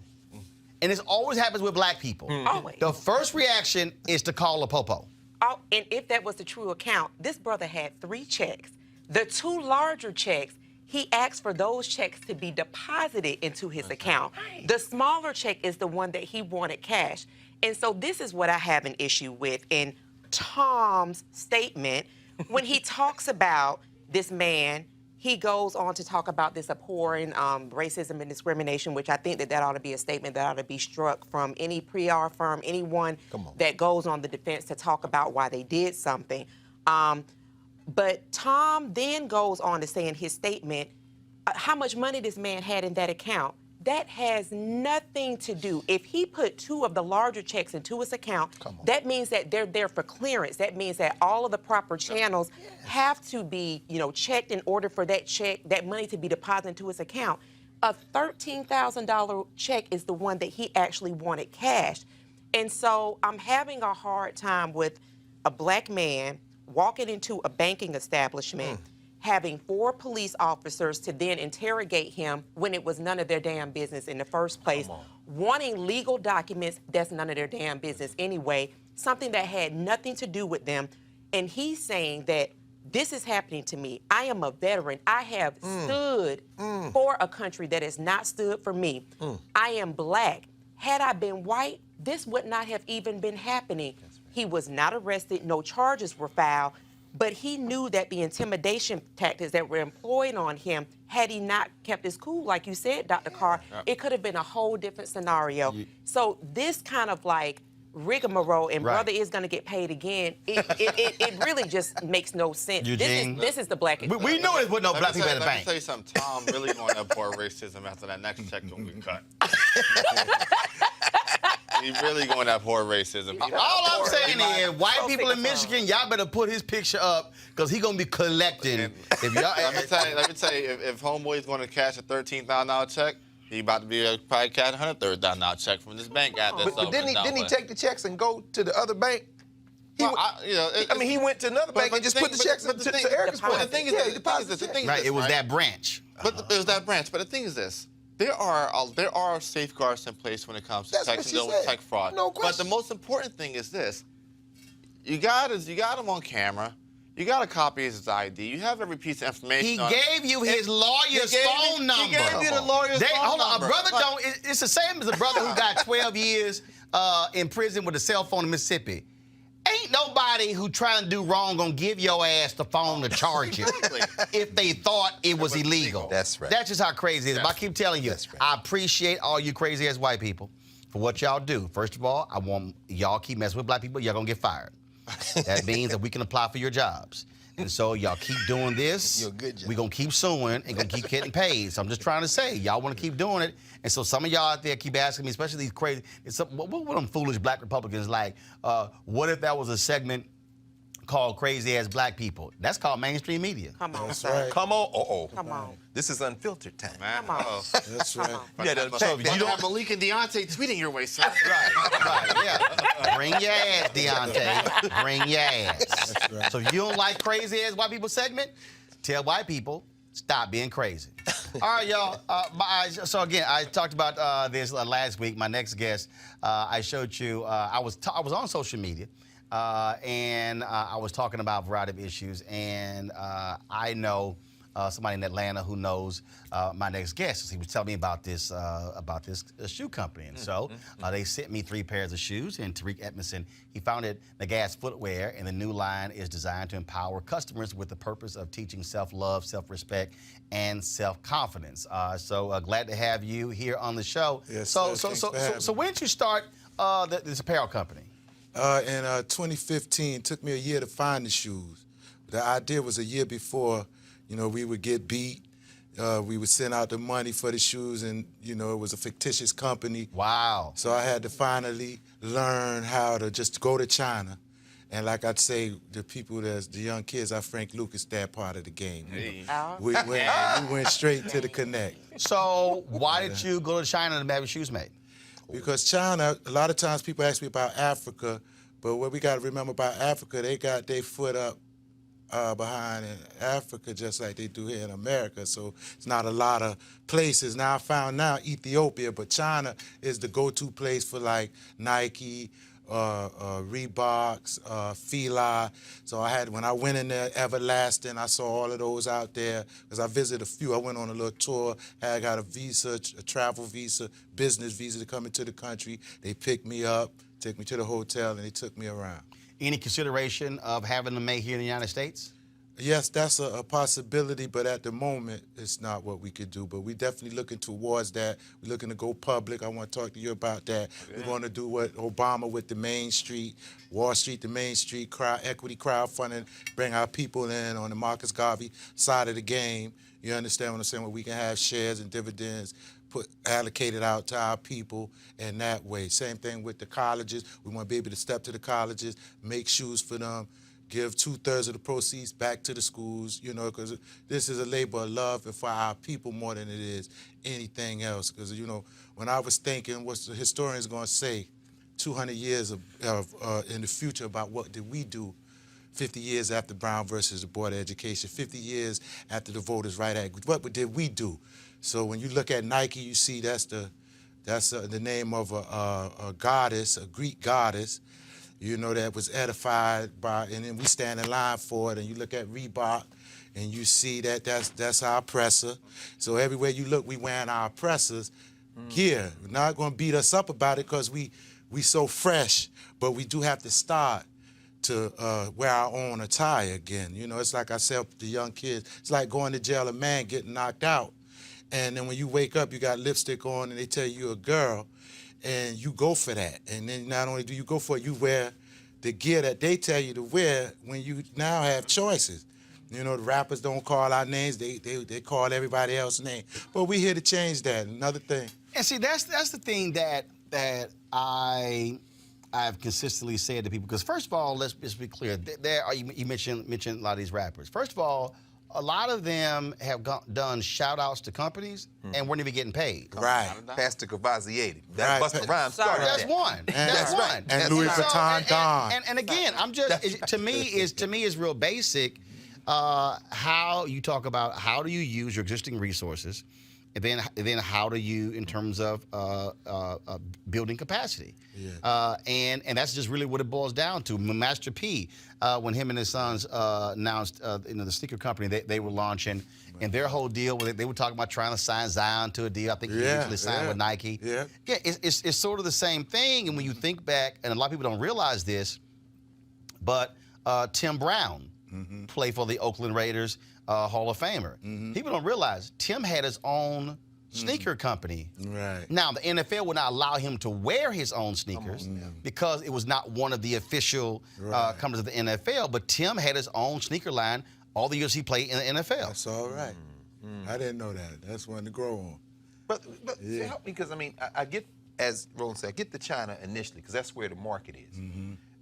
and this always happens with black people, Always. the first reaction is to call a popo? Oh, and if that was the true account, this brother had 3 checks. The 2 larger checks, he asked for those checks to be deposited into his account. Right. The smaller check is the one that he wanted cash. And so this is what I have an issue with in Tom's statement. When he talks about this man, he goes on to talk about this abhorring racism and discrimination, which I think that ought to be a statement that ought to be struck from any PR firm, anyone that goes on the defense to talk about why they did something. But Tom then goes on to say in his statement how much money this man had in that account. That has nothing to do. If he put 2 of the larger checks into his account, that means that they're there for clearance. That means that all of the proper channels have to be, checked in order for that money to be deposited into his account. A $13,000 check is the one that he actually wanted cashed. And so I'm having a hard time with a black man walking into a banking establishment, having 4 police officers to then interrogate him when it was none of their damn business in the first place, wanting legal documents that's none of their damn business anyway, something that had nothing to do with them. And he's saying that this is happening to me. I am a veteran. I have stood for a country that has not stood for me. I am black. Had I been white, this would not have even been happening. He was not arrested. No charges were filed. But he knew that the intimidation tactics that were employed on him, had he not kept his cool, like you said, Dr. Carr, it could have been a whole different scenario. So this kind of like rigmarole, and brother is going to get paid again, it really just makes no sense. This is the black. We know there's no black people at the bank. Let me tell you something. Tom really going to abhor racism after that next check that we cut. He's really going to abhor racism. All I'm saying is, white people in Michigan, y'all better put his picture up, because he's going to be collecting. If y'all, let me tell you, if Homeboy's going to cash a $13,000 check, he about to be probably cash a $130,000 check from this bank out there. But didn't he take the checks and go to the other bank? He went to another bank and just put the checks to Erica's point. The thing is this. Right, it was that branch. But it was that branch. But the thing is this. There are safeguards in place when it comes to tech fraud. No question. But the most important thing is this. You got him on camera. You got a copy of his ID. You have every piece of information. He gave you his lawyer's phone number. He gave you the lawyer's phone number. Hold on, a brother don't. It's the same as a brother who got 12 years in prison with a cell phone in Mississippi. Ain't nobody who trying to do wrong gonna give your ass the phone to charge you if they thought it was illegal. That's right. That's just how crazy it is. But I keep telling you, I appreciate all you crazy ass white people for what y'all do. First of all, I want y'all keep messing with black people, y'all gonna get fired. That means that we can apply for your jobs. And so y'all keep doing this. You're a good job. We're going to keep suing and going to keep getting paid. So I'm just trying to say, y'all want to keep doing it. And so some of y'all out there keep asking me, especially these crazy, what them foolish black Republicans like, what if that was a segment called crazy ass black people. That's called mainstream media. Come on, That's sir. right. Come on. Come on. This is unfiltered time. Come on. That's right. Yeah, So you don't have Malik and Deontay tweeting your way, sir. Right, yeah. Bring your ass, Deontay. Bring your ass. That's right. So if you don't like crazy ass white people segment, tell white people, stop being crazy. All right, y'all. So again, I talked about this last week. My next guest, I showed you. I was on social media, and I was talking about a variety of issues. And I know somebody in Atlanta who knows my next guest. He was telling me about this shoe company, and so they sent me 3 pairs of shoes. And Tariq Edmondson, he founded Nagast Footwear, and the new line is designed to empower customers with the purpose of teaching self-love, self-respect, and self-confidence. So glad to have you here on the show. Yes, so sir. Thanks for having so when did you start this apparel company? In 2015, it took me a year to find the shoes. The idea was a year before, we would get beat. We would send out the money for the shoes, and, it was a fictitious company. Wow. So I had to finally learn how to just go to China. And like I'd say, the young kids, are Frank Lucas, that part of the game. Hey. We went straight to the connect. So why did you go to China to have your shoes made? Because China, a lot of times people ask me about Africa, but what we got to remember about Africa, they got their foot up behind in Africa just like they do here in America. So it's not a lot of places. Now I found Ethiopia, but China is the go-to place for like Nike, Reeboks, Fila. So when I went in there, Everlasting, I saw all of those out there because I visited a few. I went on a little tour. I got a visa, a travel visa, business visa to come into the country. They picked me up, took me to the hotel, and they took me around. Any consideration of having them made here in the United States? Yes, that's a possibility, but at the moment, it's not what we could do. But we're definitely looking towards that. We're looking to go public. I want to talk to you about that. Okay. We're going to do what Obama with the Main Street, Wall Street to Main Street, equity crowdfunding, bring our people in on the Marcus Garvey side of the game. You understand what I'm saying? Where we can have shares and dividends allocated out to our people in that way. Same thing with the colleges. We want to be able to step to the colleges, make shoes for them, give 2/3 of the proceeds back to the schools, because this is a labor of love and for our people more than it is anything else. Because, when I was thinking, what's the historians going to say 200 years in the future about what did we do 50 years after Brown versus the Board of Education, 50 years after the Voters' Right Act, what did we do? So when you look at Nike, you see that's the name of a goddess, a Greek goddess, that was edified by, and then we stand in line for it. And you look at Reebok, and you see that's our oppressor. So everywhere you look, we wearing our oppressors' gear. We're not going to beat us up about it because we so fresh, but we do have to start to wear our own attire again. It's like I said to the young kids, it's like going to jail, a man getting knocked out. And then when you wake up, you got lipstick on and they tell you you're a girl and you go for that. And then not only do you go for it, you wear the gear that they tell you to wear when you now have choices. The rappers don't call our names, they call everybody else's name. But we're here to change that. Another thing. And see, that's the thing that I've consistently said to people. Because first of all, let's be clear. You mentioned a lot of these rappers. First of all, a lot of them have done shout-outs to companies and weren't even getting paid. Right. Pastor Cavazier. That Busta Rhymes started That's that. one. That's one. And Louis Vuitton Don. And again, I'm just to me is real basic. How you talk about how do you use your existing resources, and then how do you in terms of building capacity. Yeah. And that's just really what it boils down to. Master P, when him and his sons announced the sneaker company they were launching, and their whole deal with it, they were talking about trying to sign Zion to a deal. I think he usually signed with Nike. Yeah, it's sort of the same thing. And when you think back, and a lot of people don't realize this, but Tim Brown played for the Oakland Raiders, Hall of Famer. People don't realize Tim had his own sneaker company. Right. Now, the NFL would not allow him to wear his own sneakers because it was not one of the official companies of the NFL, but Tim had his own sneaker line all the years he played in the NFL. That's all right. I didn't know that. That's one to grow on. But so help me, because, I get, as Roland said, I get the China initially, because that's where the market is.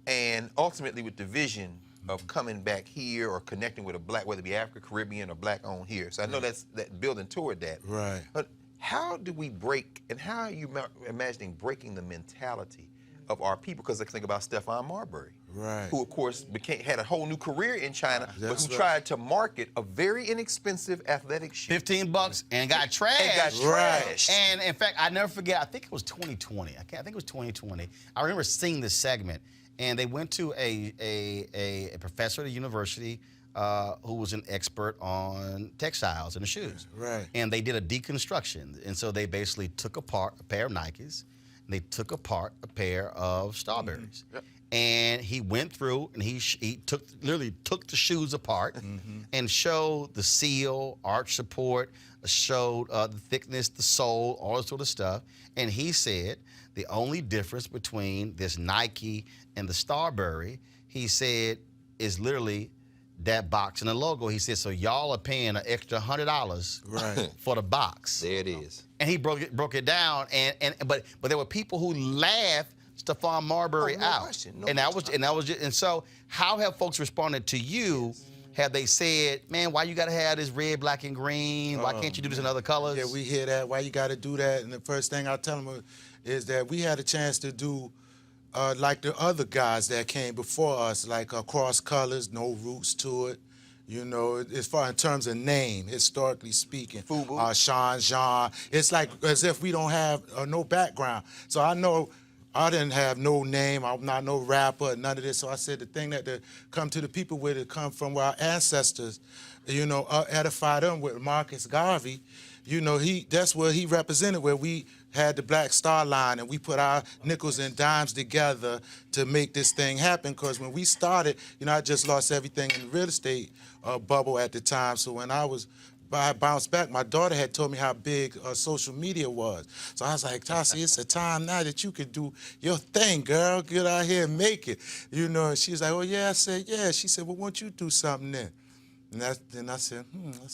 And ultimately with the vision of coming back here or connecting with a black, whether it be African, Caribbean, or black owned here. So I know that's building toward that. Right. But how do we break, and how are you imagining breaking the mentality of our people? Because let's think about Stephon Marbury, right, who of course had a whole new career in China, That's but who right. tried to market a very inexpensive athletic shoe. $15 and got trashed. And got trashed. And in fact, I never forget. I think it was 2020. I think it was 2020. I remember seeing this segment, and they went to a professor at a university who was an expert on textiles and the shoes. Right. And they did a deconstruction, and so they basically took apart a pair of Nikes, and they took apart a pair of Starberries. Yep. And he went through and he literally took the shoes apart and showed the seal, arch support, showed the thickness, the sole, all that sort of stuff. And he said the only difference between this Nike and the Starberry, he said, is literally that box and the logo. He said, so y'all are paying an extra $100 Right. for the box. There it is. And he broke it down, but there were people who laughed Stephon Marbury out. And so how have folks responded to you? Have they said, man, why you gotta have this red, black, and green? Why can't you do this in other colors? Yeah, we hear that. Why you gotta do that? And the first thing I tell them is that we had a chance to do like the other guys that came before us, like cross colors, no roots to it. You know, as far in terms of name, historically speaking, Sean, Jean, it's like as if we don't have no background. So I know I didn't have no name, I'm not no rapper, none of this. So I said the thing that to come to the people with it come from our ancestors, you know, edify them with Marcus Garvey. You know, that's where he represented, where we had the Black Star Line and we put our nickels and dimes together to make this thing happen. Because when we started, you know, I just lost everything in the real estate bubble at the time. So when I bounced back, my daughter had told me how big social media was. So I was like, Tassie, it's a time now that you could do your thing, girl. Get out here and make it. You know, and she was like, oh, yeah. I said, yeah. She said, well, won't you do something then? And then I said,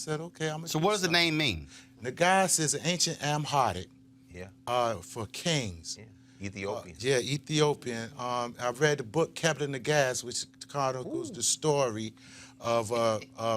okay, I'm going to So what does the name mean? Nagast is an ancient Amharic. Yeah. For kings. Yeah. Ethiopian. Yeah, Ethiopian. I read the book Captain Nagast, which chronicles the story of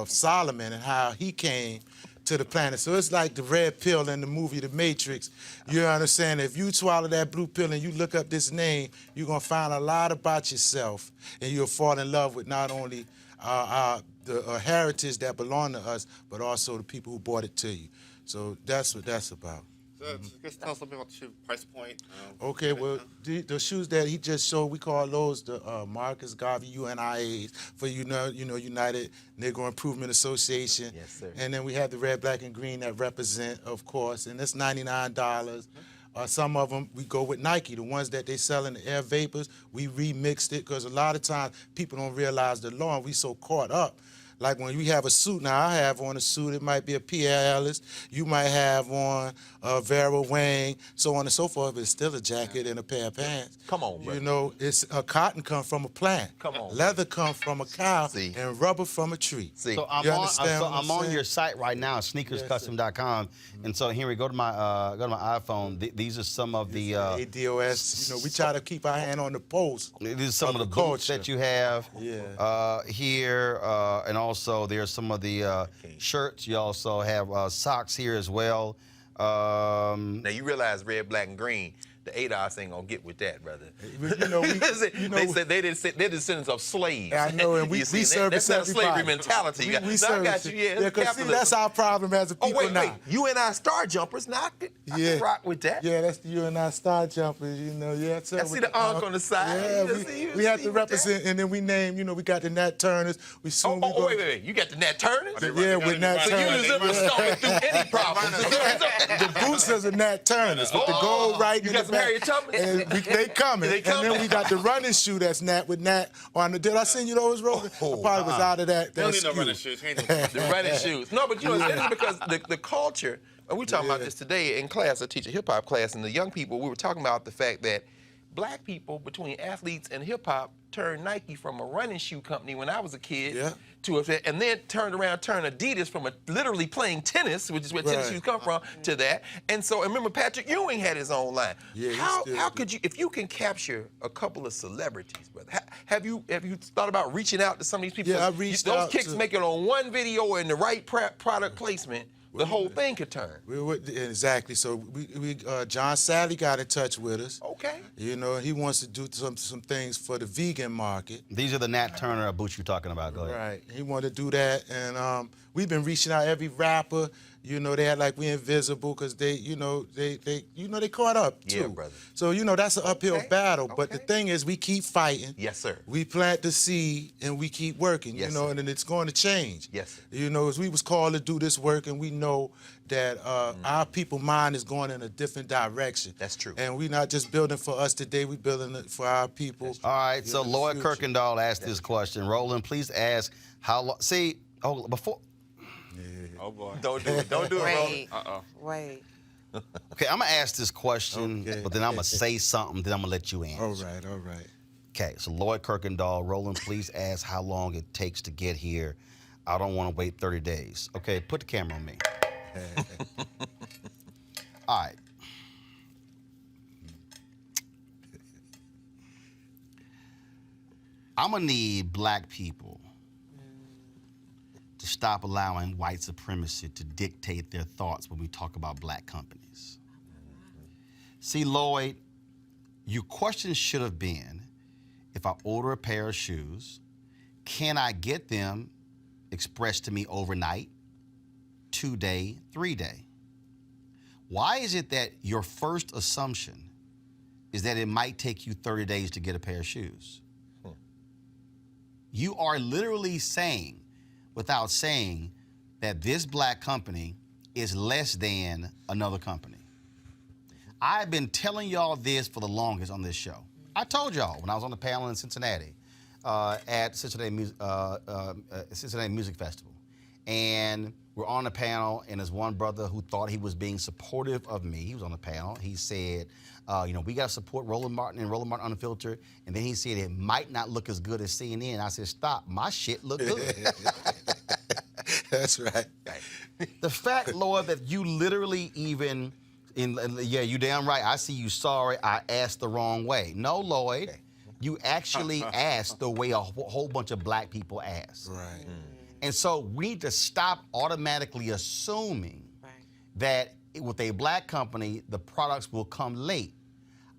Solomon and how he came to the planet. So it's like the red pill in the movie The Matrix. You understand? If you swallow that blue pill and you look up this name, you're going to find a lot about yourself, and you'll fall in love with not only the heritage that belong to us, but also the people who brought it to you. So that's what that's about. So just tell us a little bit about the shoe price point. Okay, well, the shoes that he just showed, we call those the Marcus Garvey UNIAs for United Negro Improvement Association. Yes, sir. And then we have the red, black, and green that represent, of course, and that's $99. Some of them we go with Nike, the ones that they sell in the Air Vapors. We remixed it because a lot of times people don't realize the law, and we so caught up. Like when we have a suit, now I have on a suit, it might be a Pierre Ellis, you might have on a Vera Wang, so on and so forth, but it's still a jacket and a pair of pants. Come on, bro. You know, it's a cotton comes from a plant. Come on. Leather comes from a cow, and rubber from a tree. See. So I'm on your site right now, sneakerscustom.com, and so Henry, go to my iPhone. These are some of the ADOS. You know, we try to keep our hand on the pulse. These are some of the boots that you have here, and also there's some of the shirts. You also have socks here as well. Now you realize red, black, and green. The ADOS ain't gonna get with that, brother. You know, they said they're descendants of slaves. I know, and we service that's not a slavery everybody. mentality. We Now I service got you. it. Yeah, because see, capitalism. that's our problem as a people wait, now. You and I star jumpers. Now I can rock with that. Yeah, that's the you and I star jumpers. You know, yeah. I see the ankh on the side. Yeah, we have to represent, and then we name. You know, we got the Nat Turners. We soon we go. Wait. You got the Nat Turners? Yeah, with Nat Turners. So you was storming through any problem. The boosters are Nat Turners with the gold right. You got some Harriet Tubman. They coming. And then we got the running shoe that's Nat with Nat on the. Did I send you those, Roland? I probably was out of that. Don't need no running shoes. The running shoes. No, but you know, it's because the culture, and we talking about this today in class, I teach a hip-hop class, and the young people, we were talking about the fact that black people between athletes and hip hop turned Nike from a running shoe company when I was a kid to and then turned Adidas from literally playing tennis, which is where tennis shoes come from, to that. And so, I remember Patrick Ewing had his own line. Yeah, how could you, if you can capture a couple of celebrities, brother, have you thought about reaching out to some of these people? Yeah, I reached those out kicks to- make it on one video or in the right product placement. The whole thing could turn. Exactly. So we John Sally got in touch with us. Okay. You know, he wants to do some things for the vegan market. These are the Nat Turner boots you're talking about. Go ahead. Right. He wanted to do that, and we've been reaching out every rapper. You know, they had like we invisible because they caught up too. Yeah, brother. So that's an uphill battle. But the thing is, we keep fighting. Yes, sir. We plant the seed and we keep working. Yes, and then it's going to change. Yes, sir. As we was called to do this work, and we know that our people mind is going in a different direction. That's true. And we're not just building for us today. We're building it for our people. All right. So Lloyd Kirkendall asked this question. Roland, please ask how long. See, before. Oh boy. Don't do it. Don't do it, Roland. Uh-oh. Wait. Okay, I'm gonna ask this question, but then I'm gonna say something, then I'm gonna let you answer. All right. Okay, so Lloyd Kirkendall, Roland, please ask how long it takes to get here. I don't want to wait 30 days. Okay, put the camera on me. All right. I'm gonna need black people to stop allowing white supremacy to dictate their thoughts when we talk about black companies. See, Lloyd, your question should have been, if I order a pair of shoes, can I get them expressed to me overnight, 2-day, 3-day? Why is it that your first assumption is that it might take you 30 days to get a pair of shoes? You are literally saying, without saying, that this black company is less than another company. I've been telling y'all this for the longest on this show. I told y'all when I was on the panel in Cincinnati at Cincinnati Music Festival. And we're on the panel, and there's one brother who thought he was being supportive of me. He was on the panel. He said, we got to support Roland Martin and Roland Martin Unfiltered. And then he said it might not look as good as CNN. I said, stop. My shit look good. That's right. The fact, Lord, that you literally even, you damn right. I see you sorry. I asked the wrong way. No, Lloyd. You actually asked the way a whole bunch of black people ask. Right. And so we need to stop automatically assuming that with a black company, the products will come late.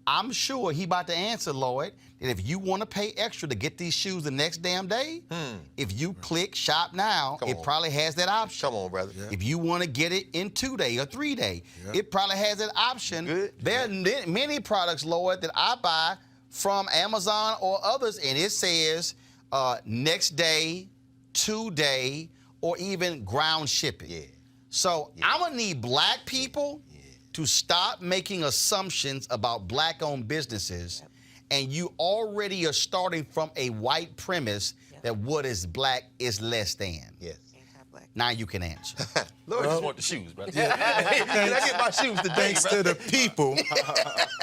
I'm sure he about to answer, Lloyd, that if you want to pay extra to get these shoes the next damn day, if you click shop now, it probably has that option. Come on, brother. Yeah. If you want to get it in 2-day or 3-day, it probably has that option. Good. There are many products, Lloyd, that I buy from Amazon or others, and it says next day, 2-day, or even ground shipping. Yeah. So I'm gonna need black people to stop making assumptions about black-owned businesses, and you already are starting from a white premise that what is black is less than. Yes. Now you can answer. Lord, just want the shoes, brother. Can I get my shoes today, Thanks brother? to the people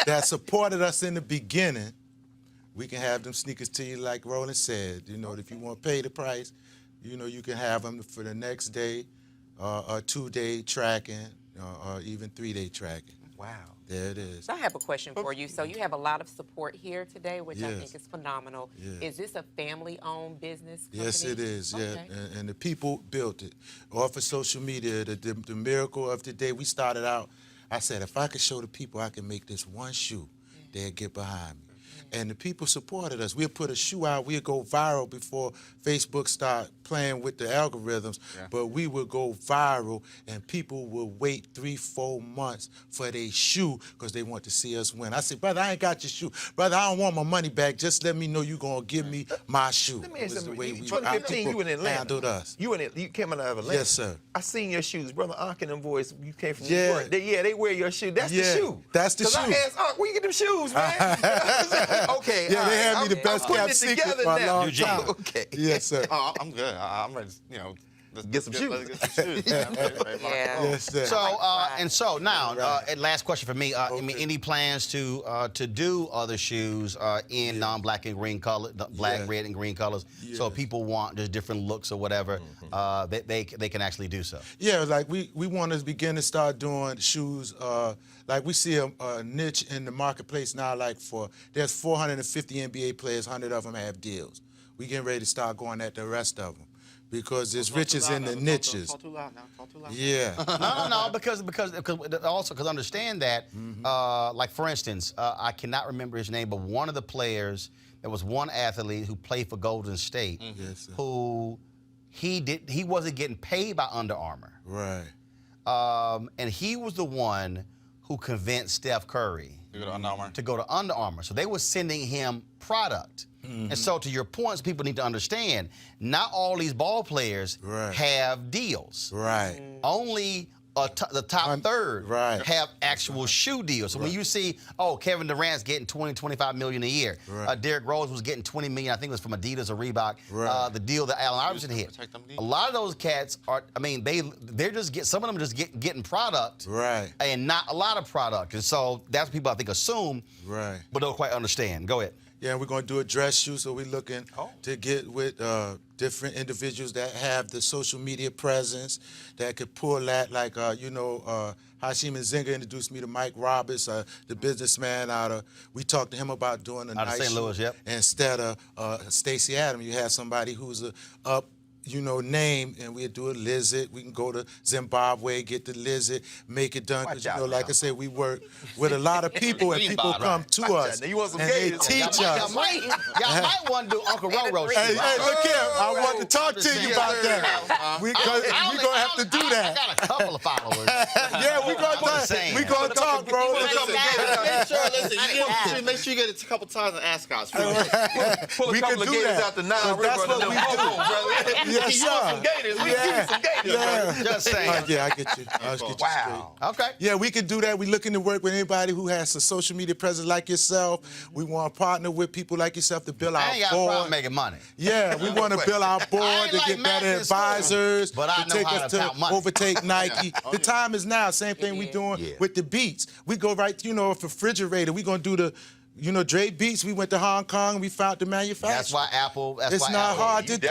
that supported us in the beginning, we can have them sneakers to you like Roland said. If you want to pay the price, you can have them for the next day, or 2-day tracking, or even 3-day tracking. Wow. There it is. So I have a question for you. So you have a lot of support here today, which I Yes. think is phenomenal. Yeah. Is this a family-owned business company? Yes, it is. Yeah, Okay. and the people built it. Off of social media, the miracle of today. We started out. I said, if I could show the people I can make this one shoe, they'd get behind me. And the people supported us. We'll put a shoe out. We'll go viral before Facebook start playing with the algorithms. But we will go viral, and people will wait 3-4 months for their shoe because they want to see us win. I said, brother, I ain't got your shoe. Brother, I don't want my money back. Just let me know you're going to give me my shoe. Let me ask you the something. way In our 2015, people you in Atlanta. handled us. You came out of Atlanta. Yes, sir. I seen your shoes, brother. Unc and them boys. You came from Yeah. New York. They wear your shoe. That's the shoe. That's the shoe. Because I asked Unc, where you get them shoes, man? Okay. Yeah, all they right. had me the best I'm putting kept it secret together for a now. long time. Okay. Yes, sir. Oh, I'm good. I'm ready. Get some shoes. Let's get some shoes. Yeah. Yes, sir. So now, last question for me. I mean, any plans to do other shoes in non-black and green color, black, red, and green colors? So if people want just different looks or whatever, they can actually do so. Yeah, like we want to begin to start doing shoes. Like we see a niche in the marketplace now. Like there's 450 NBA players, 100 of them have deals. We getting ready to start going at the rest of them. Because there's riches in the niches. Talk too loud now. Talk too loud. Yeah. No, because understand that, like for instance, I cannot remember his name, but one of the players, there was one athlete who played for Golden State, who he wasn't getting paid by Under Armour. Right. And he was the one who convinced Steph Curry to go to Under Armour. To go to Under Armour. So they were sending him product. And so to your points, people need to understand, not all these ball players have deals. Right. Only the top third have actual shoe deals. So when you see, Kevin Durant's getting 20, 25 million a year. Derrick Rose was getting 20 million, I think it was from Adidas or Reebok. The deal that Allen Iverson hit. A lot of those cats are, I mean, they're just some of them just getting product. And not a lot of product. And so that's what people I think assume, but don't quite understand. Go ahead. Yeah, we're going to do a dress shoe, so we're looking to get with different individuals that have the social media presence, that could pull that, like, Hashim Nzinga introduced me to Mike Roberts, the businessman we talked to him about doing a out nice of St. Louis, shoe. Instead of Stacey Adams, you have somebody who's up name, and we'll do a lizard. We can go to Zimbabwe, get the lizard, make it done. Because, like I said, we work with a lot of people, and people come to us, and they teach us. Y'all might want to do Uncle Roro shit. Hey, look here. I want to talk to you about that. We're going to have to do that. I got a couple of followers. Yeah, we're going to talk, bro. Make sure you get it a couple times and ask us. We can do that. Out the nine. That's what we do. Yes, sir. Some gators. We give you some gators. Yeah. Just saying. Yeah, I get you. Wow. Okay. Yeah, we can do that. We're looking to work with anybody who has a social media presence like yourself. We want to partner with people like yourself to build our board. I ain't got a problem making money. Yeah, we want to build our board to get better advisors, but I to know take how us to count money. overtake Nike. The time is now. Same thing we doing with the beats. We go right, a refrigerator. We going to do the Dre Beats, we went to Hong Kong, we found the manufacturer. That's why Apple. It's not hard to do.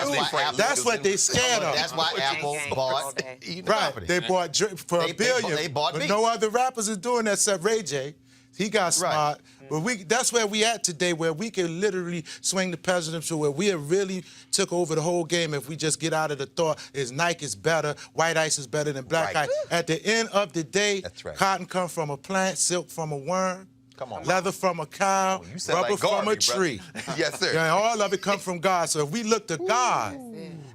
That's what they scared of. That's why Apple bought. Right. They bought Drake for $1 billion. They bought but Beats. no other rappers is doing that except Ray J. He got smart. But that's where we at today, where we can literally swing the pendulum to where we have really took over the whole game if we just get out of the thought is Nike is better, white ice is better than black ice. At the end of the day, cotton comes from a plant, silk from a worm. Come on, leather from a cow, rubber like from a tree. Yes, sir. And all of it comes from God. So if we look to God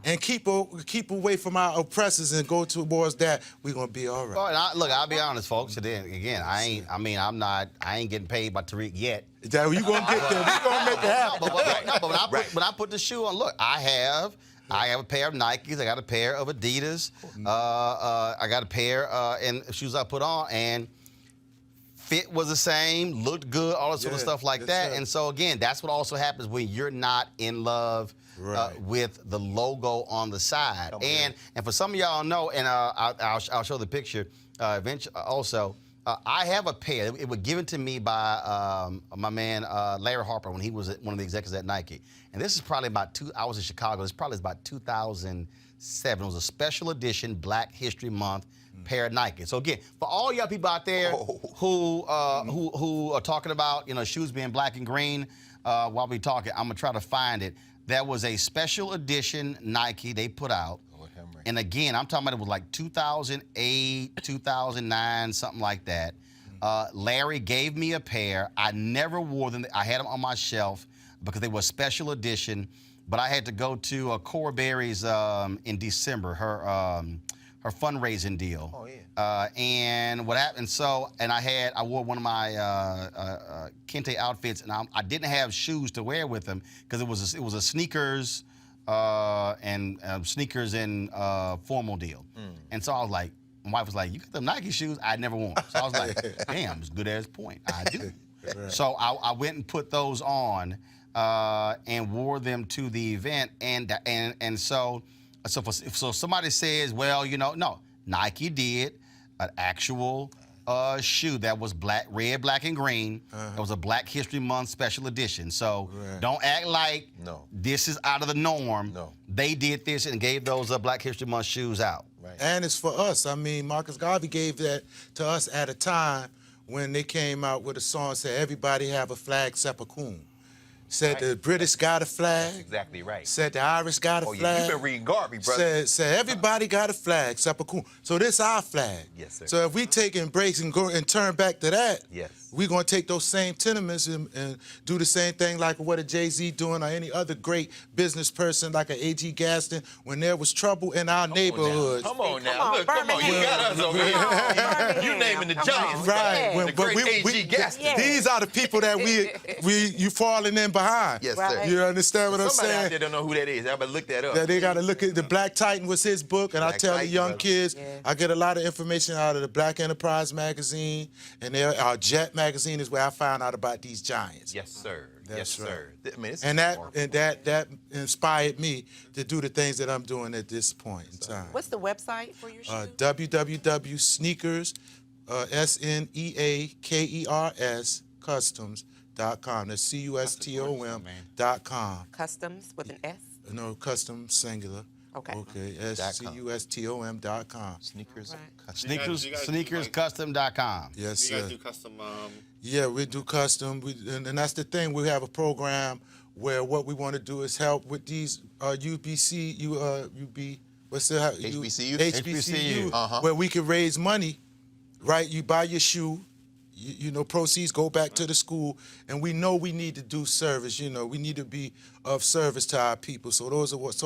and keep away from our oppressors and go towards that, we're gonna be all right. Well, I'll be honest, folks. Again, I ain't getting paid by Tariq yet. That you gonna get there? We gonna make it happen. But when I put the shoe on, look, I have a pair of Nikes. I got a pair of Adidas. I got a pair and shoes I put on and. Fit was the same, looked good, all that sort of stuff like that. Sir. And so, again, that's what also happens when you're not in love with the logo on the side. And for some of y'all know, and I'll show the picture eventually also, I have a pair. It was given to me by my man Larry Harper when he was one of the executives at Nike. And this is probably I was in Chicago. This probably is about 2007. It was a special edition Black History Month pair of Nike. So again, for all y'all people out there who are talking about shoes being black and green, while we talking, I'm gonna try to find it. That was a special edition Nike they put out, and again, I'm talking about it was like 2008, 2009, something like that. Larry gave me a pair. I never wore them. I had them on my shelf because they were special edition. But I had to go to Cora Berry's in December. Her fundraising deal. Oh yeah. And what happened? I wore one of my Kente outfits, and I didn't have shoes to wear with them because it was a sneakers and formal deal. And so I was like, my wife was like, "You got them Nike shoes?" I'd never worn. So I was like, "Damn, it's good as point. I do." So I went and put those on and wore them to the event, and so. So somebody says, well, no, Nike did an actual shoe that was red, black, and green. It was a Black History Month special edition. So don't act like this is out of the norm. No. They did this and gave those Black History Month shoes out. Right. And it's for us. I mean, Marcus Garvey gave that to us at a time when they came out with a song said, everybody have a flag except a coon. Said the British got a flag. That's exactly right. Said the Irish got a flag. Yeah, you've been reading Garvey, brother. Said everybody got a flag except a coon. So this our flag. Yes, sir. So if we take and breaks and go and turn back to that, yes, we're gonna take those same sentiments and do the same thing like what a Jay-Z doing or any other great business person like a A.G. Gaston when there was trouble in our neighborhoods. Come on now. Look, come on. You got us over here. You naming the giants. Right. The great A.G. Gaston. These are the people that you falling in behind. Yes, sir. You understand what I'm saying? Somebody out there don't know who that is. Everybody look that up. They got to look at the Black Titan was his book, and I tell the young kids, I get a lot of information out of the Black Enterprise magazine, and our Jet magazine is where I found out about these giants. Yes, sir. That's yes, sir. I mean, and that inspired me to do the things that I'm doing at this point in time. What's the website for your shoe? www.sneakers, SNEAKERS, customs.com. That's CUSTOM.com. Customs with an S? No, custom singular. Okay. Okay, SCUSTOM.com. Sneakers. Sneakerscustom.com. Yes, You guys sir. do custom. Yeah, we do custom. And that's the thing. We have a program where what we want to do is help with these HBCU, where we can raise money, right? You buy your shoe, proceeds go back to the school, and we know we need to do service. We need to be of service to our people. So those are with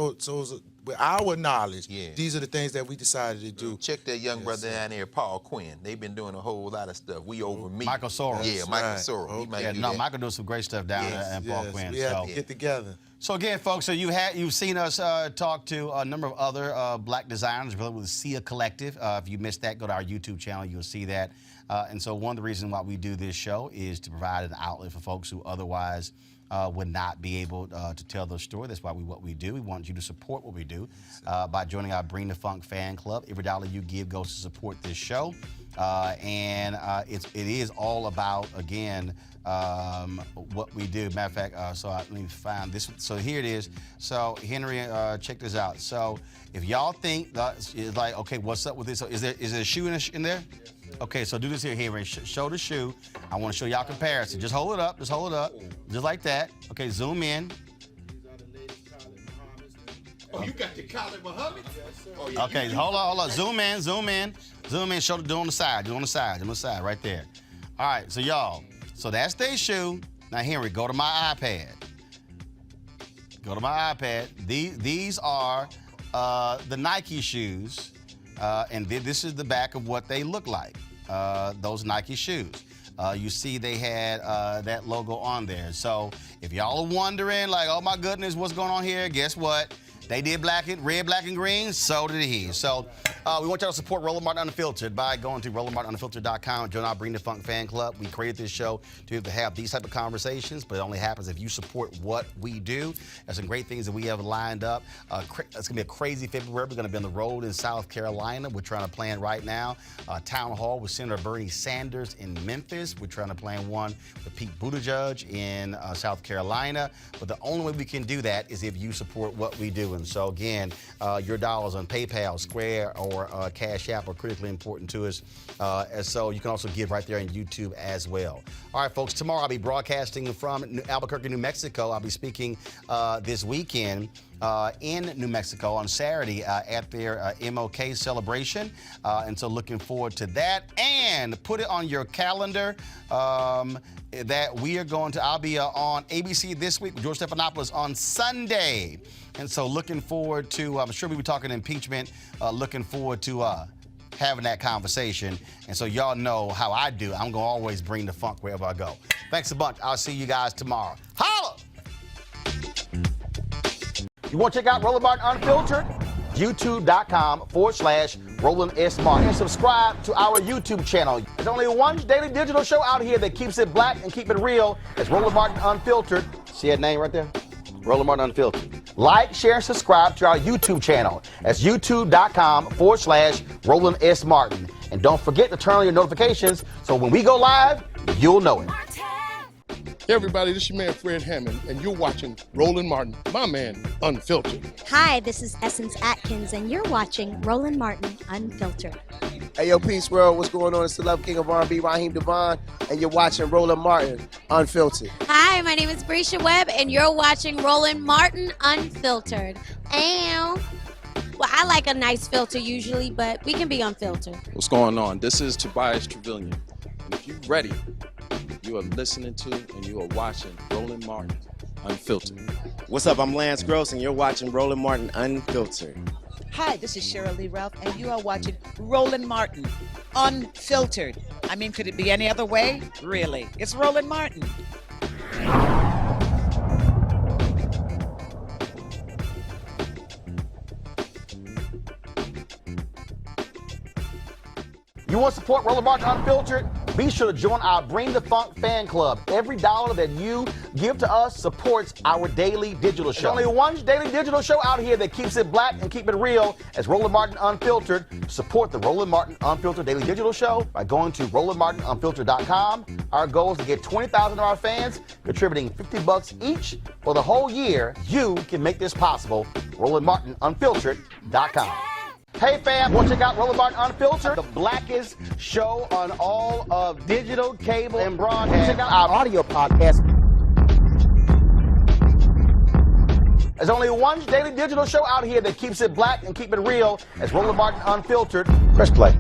our knowledge. Yeah. These are the things that we decided to do. Check that young brother down there, Paul Quinn. They've been doing a whole lot of stuff. We over me. Michael Soros. Yeah, Michael Soros. He might do that. Michael does some great stuff down there, and Paul Quinn. We have to get together. So again, folks, you've seen us talk to a number of other Black designers, really with the SIA Collective. If you missed that, go to our YouTube channel. You'll see that. And so one of the reasons why we do this show is to provide an outlet for folks who otherwise would not be able to tell their story. That's why what we do. We want you to support what we do by joining our Bring the Funk fan club. Every dollar you give goes to support this show. And it is all about, again, what we do. Matter of fact, let me find this. So here it is. So Henry, check this out. So if y'all think that it's like, okay, what's up with this? So is there a shoe in there? Okay, so do this here, Henry. Show the shoe. I want to show y'all comparison. Just hold it up. Just like that. Okay, zoom in. Oh, you got the Khalid Muhammad? Oh, yeah, okay, hold on. Zoom in. Show do on the side. Right there. All right, so y'all. So that's their shoe. Now, Henry, go to my iPad. These are the Nike shoes, and this is the back of what they look like. Those Nike shoes. You see they had that logo on there. So if y'all are wondering, like, oh my goodness, what's going on here? Guess what? They did red, black, and green. So did he. So we want y'all to support Roland Martin Unfiltered by going to RolandMartinUnfiltered.com. Join our Bring the Funk fan club. We created this show to have these type of conversations, but it only happens if you support what we do. There's some great things that we have lined up. It's gonna be a crazy February. We're gonna be on the road in South Carolina. We're trying to plan right now. Town Hall with Senator Bernie Sanders in Memphis. We're trying to plan one with Pete Buttigieg in South Carolina. But the only way we can do that is if you support what we do. And so again, your dollars on PayPal, Square, or Cash App are critically important to us. And so you can also give right there on YouTube as well. All right, folks, tomorrow I'll be broadcasting from Albuquerque, New Mexico. I'll be speaking this weekend in New Mexico on Saturday at their MLK celebration. And so looking forward to that. And put it on your calendar that I'll be on ABC This Week with George Stephanopoulos on Sunday. And so looking forward to, I'm sure we'll be talking impeachment, looking forward to having that conversation. And so y'all know how I do. I'm going to always bring the funk wherever I go. Thanks a bunch. I'll see you guys tomorrow. Holla! You want to check out Roland Martin Unfiltered? YouTube.com/Roland S. Martin. And subscribe to our YouTube channel. There's only one daily digital show out here that keeps it black and keep it real. It's Roland Martin Unfiltered. See that name right there? Roland Martin Unfiltered. Like, share, and subscribe to our YouTube channel. That's youtube.com/Roland S. Martin. And don't forget to turn on your notifications so when we go live, you'll know it. Hey everybody, this is your man Fred Hammond, and you're watching Roland Martin, my man, Unfiltered. Hi, this is Essence Atkins, and you're watching Roland Martin Unfiltered. Hey, yo, Peace World, what's going on? It's the Love King of R&B, Raheem Devon, and you're watching Roland Martin Unfiltered. Hi, my name is Brescia Webb, and you're watching Roland Martin Unfiltered. Ow. Well, I like a nice filter usually, but we can be unfiltered. What's going on? This is Tobias Trevelyan. And if you're ready, you are listening to and you are watching Roland Martin Unfiltered. What's up? I'm Lance Gross, and you're watching Roland Martin Unfiltered. Hi, this is Cheryl Lee Ralph, and you are watching Roland Martin Unfiltered. I mean, could it be any other way? Really? It's Roland Martin. You want to support Roland Martin Unfiltered? Be sure to join our Bring the Funk fan club. Every dollar that you give to us supports our daily digital show. There's only one daily digital show out here that keeps it black and keep it real as Roland Martin Unfiltered. Support the Roland Martin Unfiltered daily digital show by going to RolandMartinUnfiltered.com. Our goal is to get 20,000 of our fans contributing $50 each for the whole year. You can make this possible. RolandMartinUnfiltered.com. Hey fam, want to check out Roland Martin Unfiltered, the blackest show on all of digital, cable, and broadcast. Check out our audio podcast. There's only one daily digital show out here that keeps it black and keep it real as Roland Martin Unfiltered. Press play.